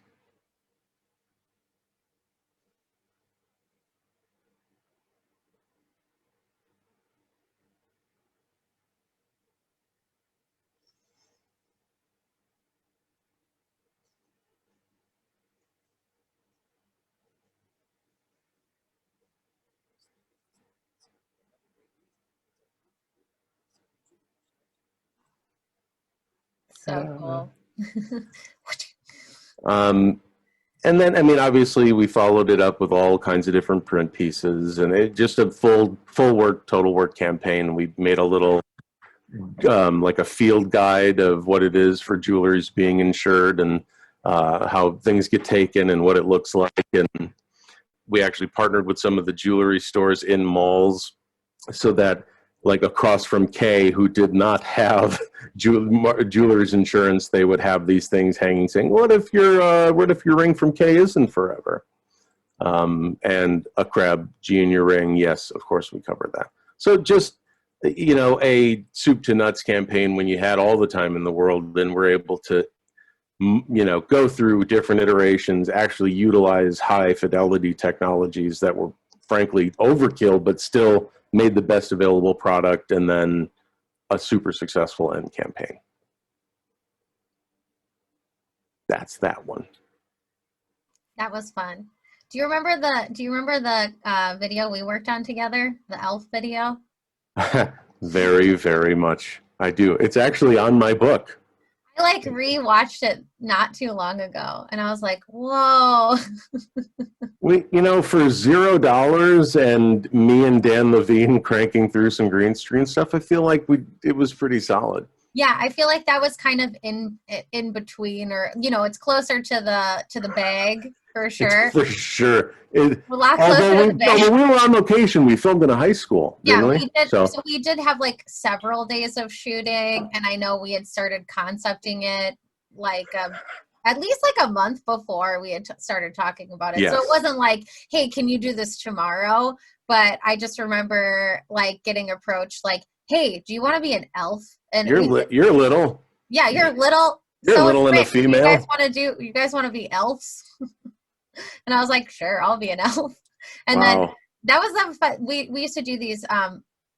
So cool. And then, I mean, obviously we followed it up with all kinds of different print pieces, and it just a full work, total work campaign. We made a little, like a field guide of what it is for jewelers being insured, and how things get taken and what it looks like. And we actually partnered with some of the jewelry stores in malls so that like across from Kay, who did not have jeweler's insurance, they would have these things hanging saying, what if your ring from Kay isn't forever? And a crab G in your ring. Yes, of course we covered that. So just, you know, a soup to nuts campaign when you had all the time in the world, then we're able to, you know, go through different iterations, actually utilize high fidelity technologies that were frankly overkill, but still made the best available product, and then a super successful end campaign. That's that one. That was fun. Do you remember the video we worked on together? The elf video? Very, very much. I do. It's actually on my book. I like rewatched it not too long ago, and I was like, whoa. We, you know, for $0 and me and Dan Levine cranking through some green screen stuff, I feel like it was pretty solid. Yeah, I feel like that was kind of in between, or, you know, it's closer to the bag for sure. It's for sure. A lot closer to the bag. When we were on location, we filmed in a high school, didn't we? Did. So we did have like several days of shooting, and I know we had started concepting it like at least like a month before we had started talking about it. Yes. So it wasn't like, hey, can you do this tomorrow? But I just remember like getting approached like, hey, do you want to be an elf? And you're little. Yeah, you're little. You're so little and a female. You guys want to be elves? And I was like, sure, I'll be an elf. And wow. then that was the fun. We used to do these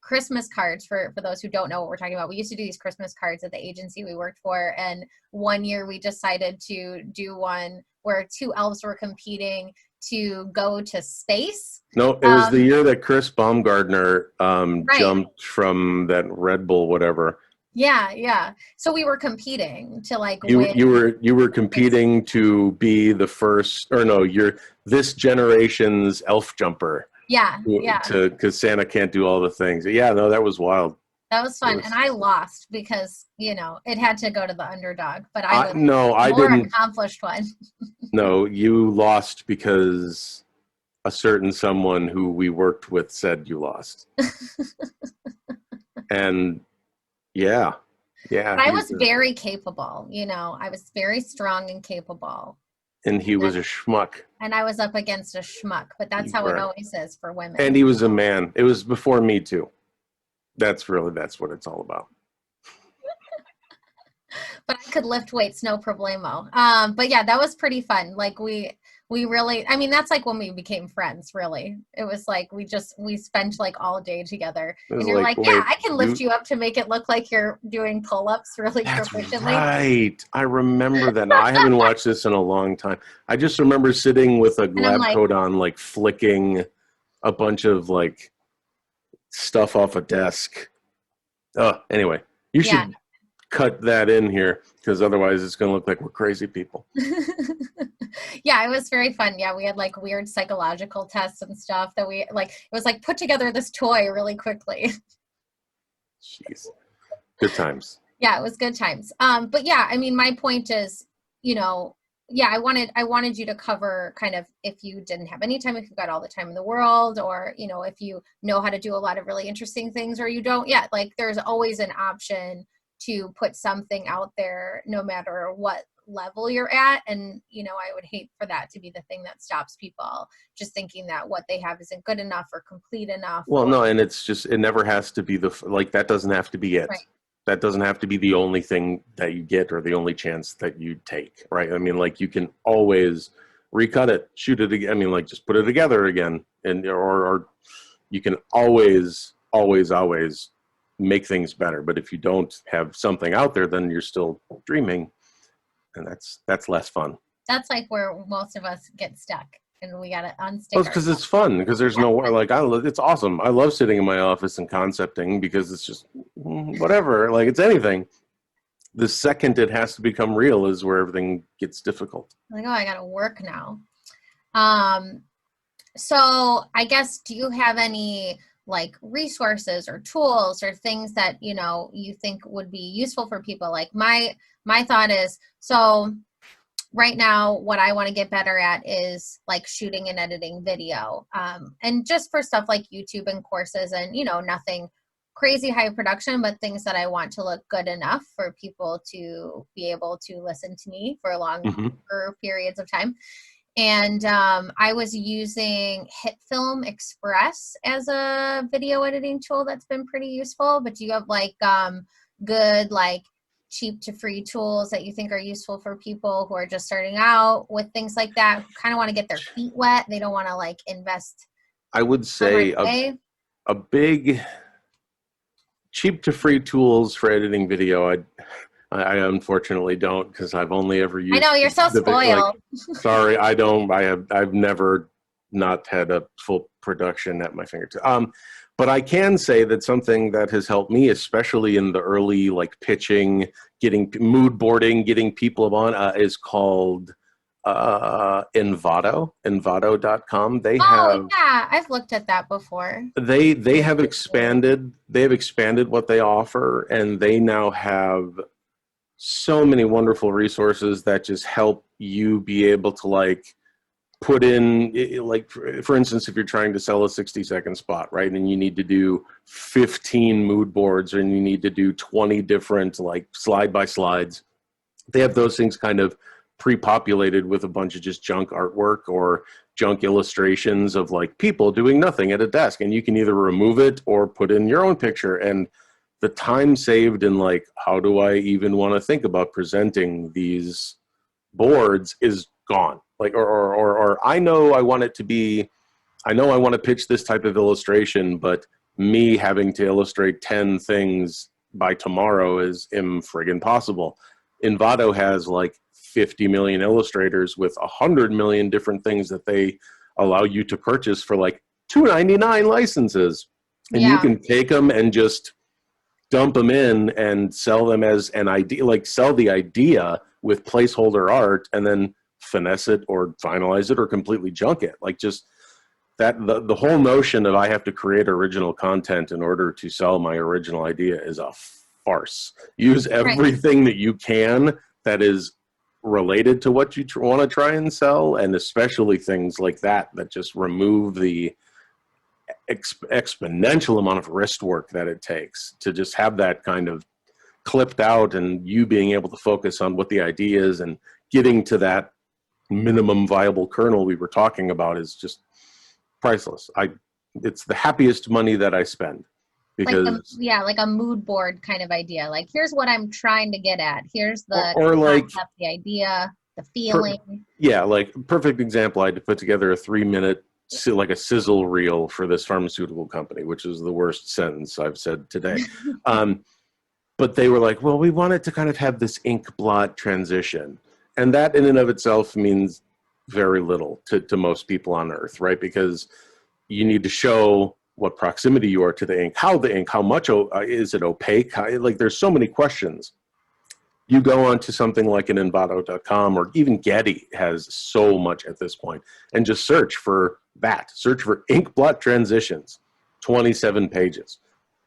Christmas cards for those who don't know what we're talking about. We used to do these Christmas cards at the agency we worked for. And one year we decided to do one where two elves were competing to go to space. No, it was the year that Chris Baumgartner right. jumped from that Red Bull, whatever. Yeah. So we were competing to like win. You were competing to be the first, or no, you're this generation's elf jumper. Yeah. Because Santa can't do all the things. Yeah, no, that was wild. That was fun, and I lost because, you know, it had to go to the underdog. But I didn't. Accomplished one. No, you lost because a certain someone who we worked with said you lost. And yeah. But I was very capable. You know, I was very strong and capable. And he was a schmuck. And I was up against a schmuck, but that's how it always is for women. And he was a man. It was before Me Too. That's what it's all about. But I could lift weights, no problemo. But yeah, that was pretty fun. Like we really, I mean, that's like when we became friends, really. It was like we spent like all day together. And you're like, yeah, I can lift you up to make it look like you're doing pull-ups really proficiently. Right. I remember that. Now, I haven't watched this in a long time. I just remember sitting with a lab coat on, like flicking a bunch of like stuff off a desk. Anyway, you should cut that in here because otherwise it's going to look like we're crazy people. Yeah, it was very fun. Yeah, we had like weird psychological tests and stuff that we like. It was like put together this toy really quickly. Jeez, good times. Yeah, it was good times. But yeah, I mean, my point is, you know, yeah, I wanted you to cover kind of if you didn't have any time, if you've got all the time in the world, or, you know, if you know how to do a lot of really interesting things or you don't yet, like there's always an option to put something out there no matter what level you're at. And, you know, I would hate for that to be the thing that stops people just thinking that what they have isn't good enough or complete enough. Well, no, and it's just, it never has to be that doesn't have to be it. Right. That doesn't have to be the only thing that you get or the only chance that you take, right? I mean, like you can always recut it, shoot it again. I mean, like just put it together again, and or you can always make things better. But if you don't have something out there, then you're still dreaming, and that's less fun. That's like where most of us get stuck. And we got to unstick. Well, because it's fun. Because there's it's awesome. I love sitting in my office and concepting because it's just whatever. Like it's anything. The second it has to become real is where everything gets difficult. Like, oh, I got to work now. So I guess, do you have any like resources or tools or things that, you know, you think would be useful for people? Like my thought is, so right now, what I want to get better at is like shooting and editing video. And just for stuff like YouTube and courses and, you know, nothing crazy high production, but things that I want to look good enough for people to be able to listen to me for longer periods of time. And I was using HitFilm Express as a video editing tool that's been pretty useful. But do you have like good, like cheap to free tools that you think are useful for people who are just starting out with things like that, who kind of want to get their feet wet? They don't want to like invest. I would say a big cheap to free tools for editing video. I unfortunately don't, because I've only ever used. I know, you're so spoiled. Sorry, I've never not had a full production at my fingertips. But I can say that something that has helped me, especially in the early like pitching, getting mood boarding, getting people on, is called Envato. Envato.com. Yeah, I've looked at that before. They have expanded. They have expanded what they offer, and they now have so many wonderful resources that just help you be able to like put in, like, for instance, if you're trying to sell a 60-second spot, right, and you need to do 15 mood boards and you need to do 20 different like slide by slides, they have those things kind of pre-populated with a bunch of just junk artwork or junk illustrations of like people doing nothing at a desk, and you can either remove it or put in your own picture. And the time saved in like, how do I even want to think about presenting these boards is gone. Like, or I know I want it to be, I know I want to pitch this type of illustration, but me having to illustrate 10 things by tomorrow is friggin' possible. Envato has like 50 million illustrators with 100 million different things that they allow you to purchase for like $2.99 licenses. And you can take them and just dump them in and sell them as an idea, like sell the idea with placeholder art and then finesse it or finalize it or completely junk it. Like just that, the whole notion of I have to create original content in order to sell my original idea is a farce. Use everything that you can that is related to what you want to try and sell, and especially things like that just remove the exponential amount of wrist work that it takes to just have that kind of clipped out, and you being able to focus on what the idea is and getting to that minimum viable kernel we were talking about is just priceless. It's the happiest money that I spend. Because like a mood board kind of idea. Like, here's what I'm trying to get at. Here's the concept, the idea, the feeling. Like perfect example. I had to put together a 3-minute like a sizzle reel for this pharmaceutical company, which is the worst sentence I've said today. But they were like, well, we wanted to kind of have this ink blot transition. And that in and of itself means very little to most people on Earth, right? Because you need to show what proximity you are to the ink, how much is it opaque? Like there's so many questions. You go on to something like an Envato.com, or even Getty has so much at this point, and just search for that. Search for ink blot transitions, 27 pages.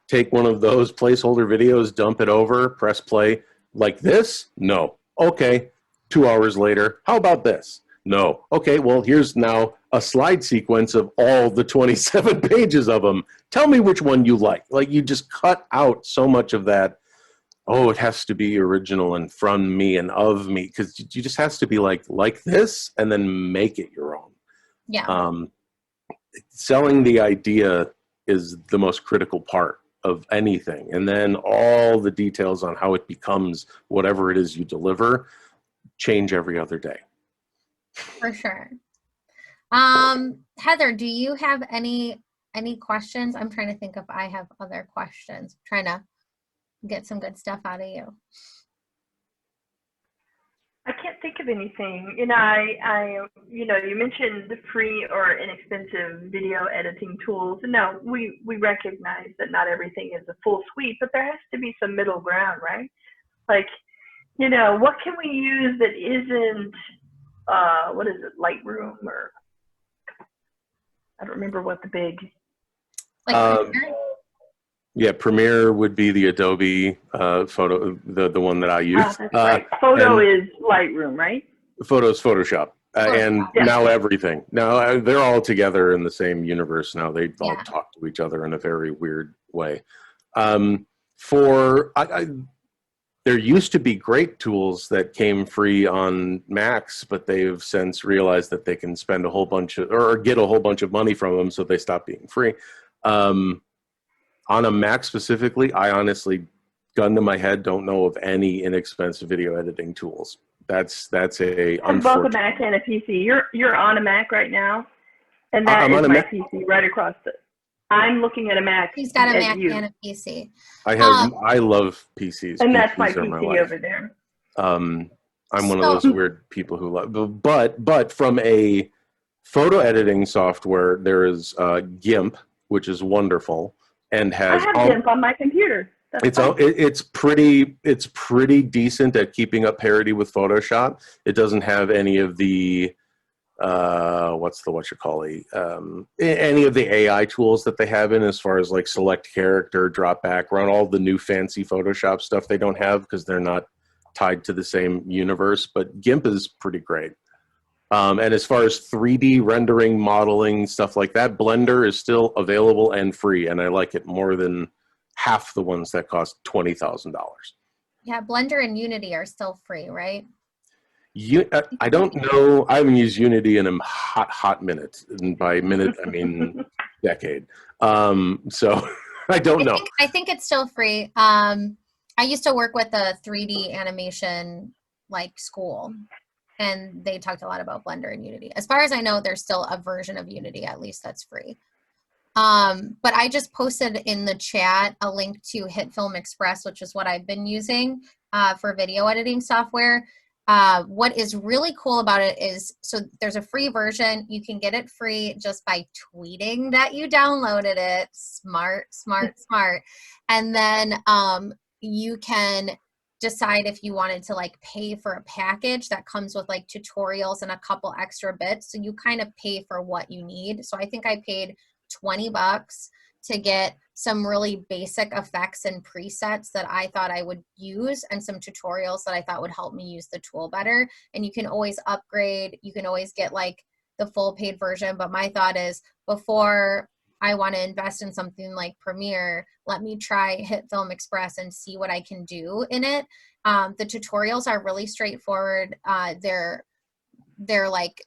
Take one of those placeholder videos, dump it over, press play. Like this? No. Okay. 2 hours later, how about this? No. Okay, well, here's now a slide sequence of all the 27 pages of them. Tell me which one you like. Like, you just cut out so much of that, oh, it has to be original and from me and of me, because you just has to be like this, and then make it your own. Yeah. Selling the idea is the most critical part of anything. And then all the details on how it becomes whatever it is you deliver change every other day. For sure. Heather, do you have any questions? I'm trying to think if I have other questions. I'm trying to get some good stuff out of you. I can't think of anything. You mentioned the free or inexpensive video editing tools. No, we recognize that not everything is a full suite, but there has to be some middle ground, right? Like, what can we use that isn't, what is it, Lightroom, or I don't remember what the big. Yeah, Premiere would be the Adobe photo, the one that I use. That's right. Photo is Lightroom, right? Photo is Photoshop. And now everything. Now they're all together in the same universe now. They all talk to each other in a very weird way. There used to be great tools that came free on Macs, but they've since realized that they can spend a whole bunch of, or get a whole bunch of money from them, so they stop being free. On a Mac specifically, I honestly, gun to my head, don't know of any inexpensive video editing tools. That's a I have both a Mac and a PC. You're on a Mac right now, and that is my PC right across the. I'm looking at a Mac. He's got a Mac and a PC. I love PCs. And PCs that's my PC over there. I'm one of those weird people who love, but from a photo editing software, there is GIMP, which is wonderful and has. I have GIMP on my computer. It's pretty decent at keeping up parity with Photoshop. It doesn't have any of the any of the AI tools that they have in, as far as like select character, drop background, all the new fancy Photoshop stuff they don't have because they're not tied to the same universe. But GIMP is pretty great. And as far as 3D rendering, modeling, stuff like that, Blender is still available and free, and I like it more than half the ones that cost $20,000. Yeah, Blender and Unity are still free, right? I don't know. I haven't used Unity in a hot minute. And by minute, I mean decade. So I don't know. I think it's still free. I used to work with a 3D animation school, and they talked a lot about Blender and Unity. As far as I know, there's still a version of Unity, at least, that's free. But I just posted in the chat a link to HitFilm Express, which is what I've been using for video editing software. What is really cool about it is, so there's a free version. You can get it free just by tweeting that you downloaded it. Smart. And then you can decide if you wanted to pay for a package that comes with tutorials and a couple extra bits. So you kind of pay for what you need. So I think I paid $20 to get some really basic effects and presets that I thought I would use, and some tutorials that I thought would help me use the tool better. And you can always upgrade. You can always get the full paid version. But my thought is, before I want to invest in something like Premiere, let me try HitFilm Express and see what I can do in it. The tutorials are really straightforward. Their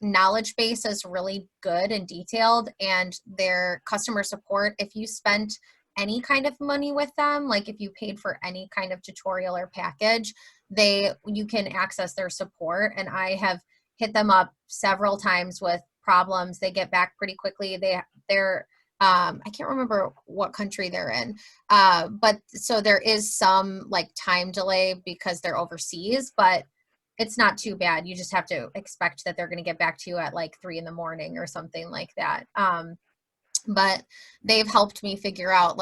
knowledge base is really good and detailed, and their customer support, if you spent any kind of money with them, if you paid for any kind of tutorial or package, you can access their support. And I have hit them up several times with problems. They get back pretty quickly. They're I can't remember what country they're in, but so there is some time delay because they're overseas, but it's not too bad. You just have to expect that they're going to get back to you at 3 in the morning or something like that. But they've helped me figure out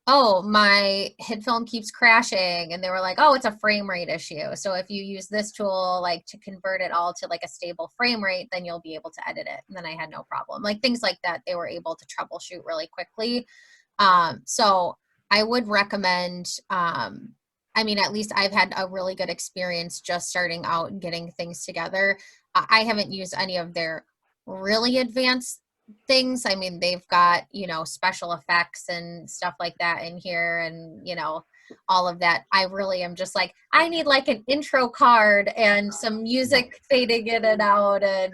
oh, my HitFilm keeps crashing. And they were oh, it's a frame rate issue. So if you use this tool, to convert it all to a stable frame rate, then you'll be able to edit it. And then I had no problem. Things like that, they were able to troubleshoot really quickly. So I would recommend, at least I've had a really good experience just starting out and getting things together. I haven't used any of their really advanced things. They've got, special effects and stuff like that in here, and, all of that. I really am just I need an intro card and some music fading in and out, and,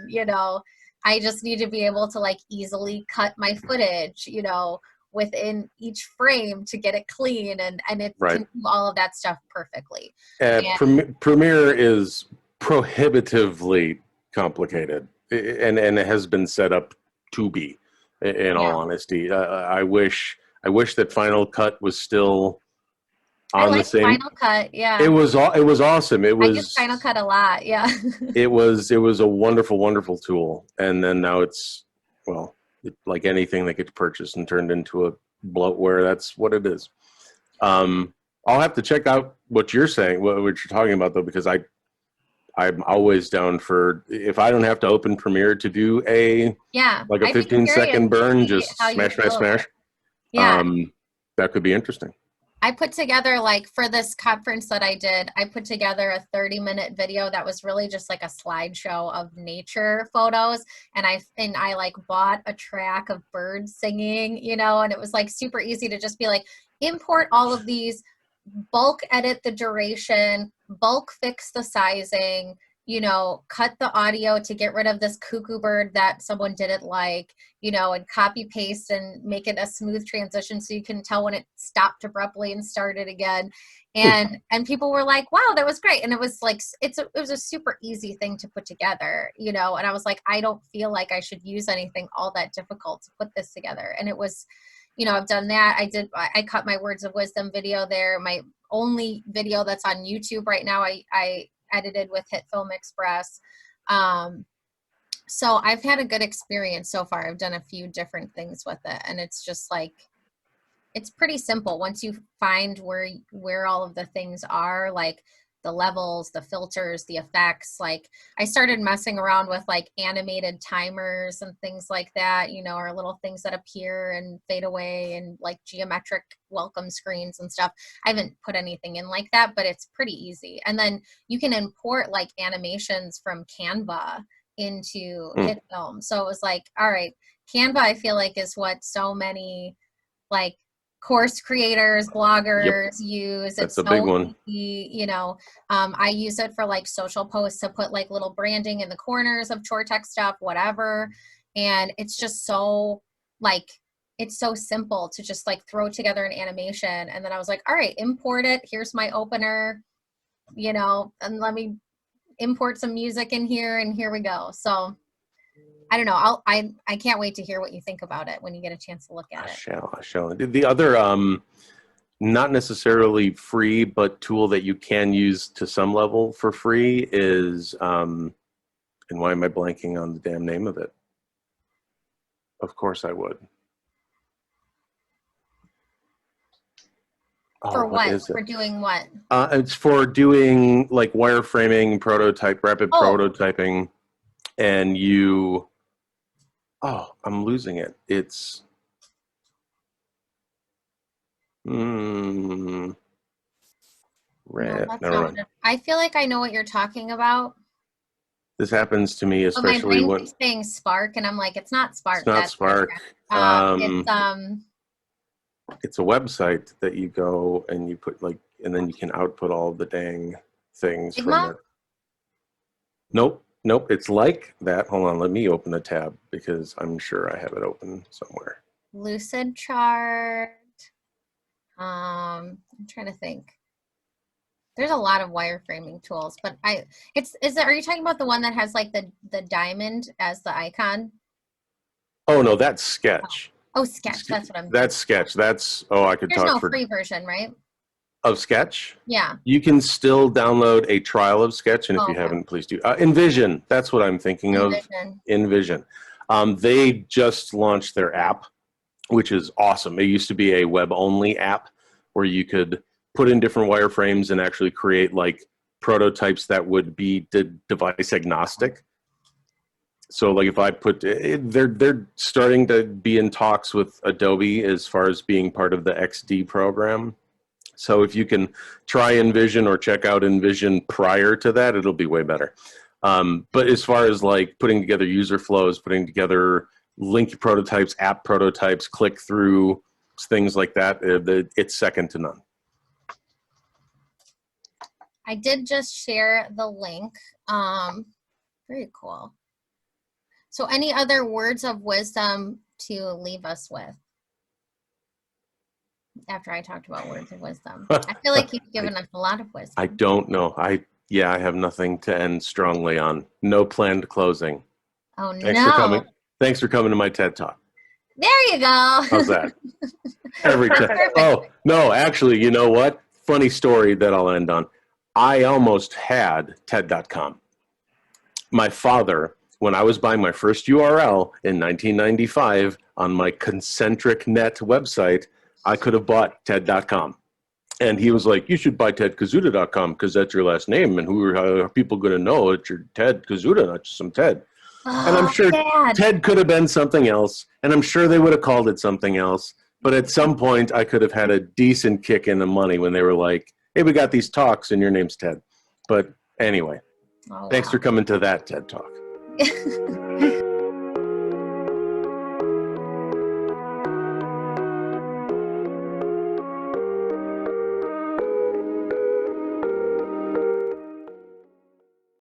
I just need to be able to easily cut my footage, within each frame to get it clean, and it can do all of that stuff perfectly. Premiere is prohibitively complicated, and it has been set up to be, in all honesty. I wish that Final Cut was still on the same. Final Cut, yeah. It was awesome. I use Final Cut a lot, yeah. it was a wonderful tool, and then now it's, well, like anything that gets purchased and turned into a bloatware, that's what it is. I'll have to check out what you're saying, what you're talking about, though, because I'm always down for, if I don't have to open Premiere to do a 15-second burn, just smash. Yeah. That could be interesting. I put together, like, for this conference that I did, I put together a 30-minute video that was really just like a slideshow of nature photos. And I like bought a track of birds singing, you know, and it was like super easy to just be like, import all of these, bulk edit the duration, bulk fix the sizing, you know, cut the audio to get rid of this cuckoo bird that someone didn't like, you know, and copy paste and make it a smooth transition so you can tell when it stopped abruptly and started again. And people were like, wow, that was great. And it was like, it was a super easy thing to put together, you know, and I was like, I don't feel like I should use anything all that difficult to put this together. And it was, you know, I've done that. I cut my words of wisdom video there. My only video that's on YouTube right now, I edited with Hit Film Express. So I've had a good experience so far. I've done a few different things with it, and it's just like, it's pretty simple once you find where all of the things are, like the levels, the filters, the effects. Like I started messing around with like animated timers and things like that, you know, or little things that appear and fade away, and like geometric welcome screens and stuff. I haven't put anything in like that, but it's pretty easy. And then you can import like animations from Canva into Hit Film. So it was like, all right, Canva, I feel like, is what so many like course creators, bloggers use. That's it's a big one. easy, you know. I use it for like social posts to put like little branding in the corners of chore tech stuff, whatever. And it's just so like, it's so simple to just like throw together an animation. And then I was like, all right, import it. Here's my opener, you know, and let me import some music in here, and here we go. So I don't know. I can't wait to hear what you think about it when you get a chance to look at it. I shall. The other, not necessarily free, but tool that you can use to some level for free is, and why am I blanking on the damn name of it? Of course I would. For what? For doing what? It's for doing like wireframing, rapid prototyping, and you, I'm losing it. It's, No, I feel like I know what you're talking about. This happens to me, especially when keeps saying Spark, and I'm like, it's not Spark. It's not Spark. It's a website that you go and you put like, and then you can output all the dang things from it. Nope. It's like that. Hold on, let me open a tab because I'm sure I have it open somewhere. Lucid Chart. I'm trying to think. There's a lot of wireframing tools, but are you talking about the one that has like the diamond as the icon? Oh no, that's Sketch. Oh, Sketch. That's what I'm. That's Sketch. That's I could There's talk no free version, right? Of Sketch? Yeah. You can still download a trial of Sketch, and if you haven't, please do. Envision. That's what I'm thinking of. Envision. They just launched their app, which is awesome. It used to be a web-only app where you could put in different wireframes and actually create like prototypes that would be device agnostic. So like if I put, they're starting to be in talks with Adobe as far as being part of the XD program. So if you can try Envision or check out Envision prior to that, it'll be way better. But as far as like putting together user flows, putting together link prototypes, app prototypes, click through, things like that, it's second to none. I did just share the link. Very cool. So any other words of wisdom to leave us with? After I talked about words of wisdom. I feel like you've given us a lot of wisdom. I don't know. I have nothing to end strongly on. No planned closing. Oh, Thanks for coming. Thanks for coming to my TED Talk. There you go. How's that? Every time. Oh, no, actually, you know what? Funny story that I'll end on. I almost had TED.com. My father, when I was buying my first URL in 1995 on my Concentric Net website, I could have bought TED.com. And he was like, you should buy TedKoszuta.com because that's your last name. And how are people going to know it's your Ted Koszuta, not just some Ted? And I'm sure Ted could have been something else. And I'm sure they would have called it something else. But at some point, I could have had a decent kick in the money when they were like, hey, we got these talks and your name's Ted. But anyway, thanks for coming to that TED Talk.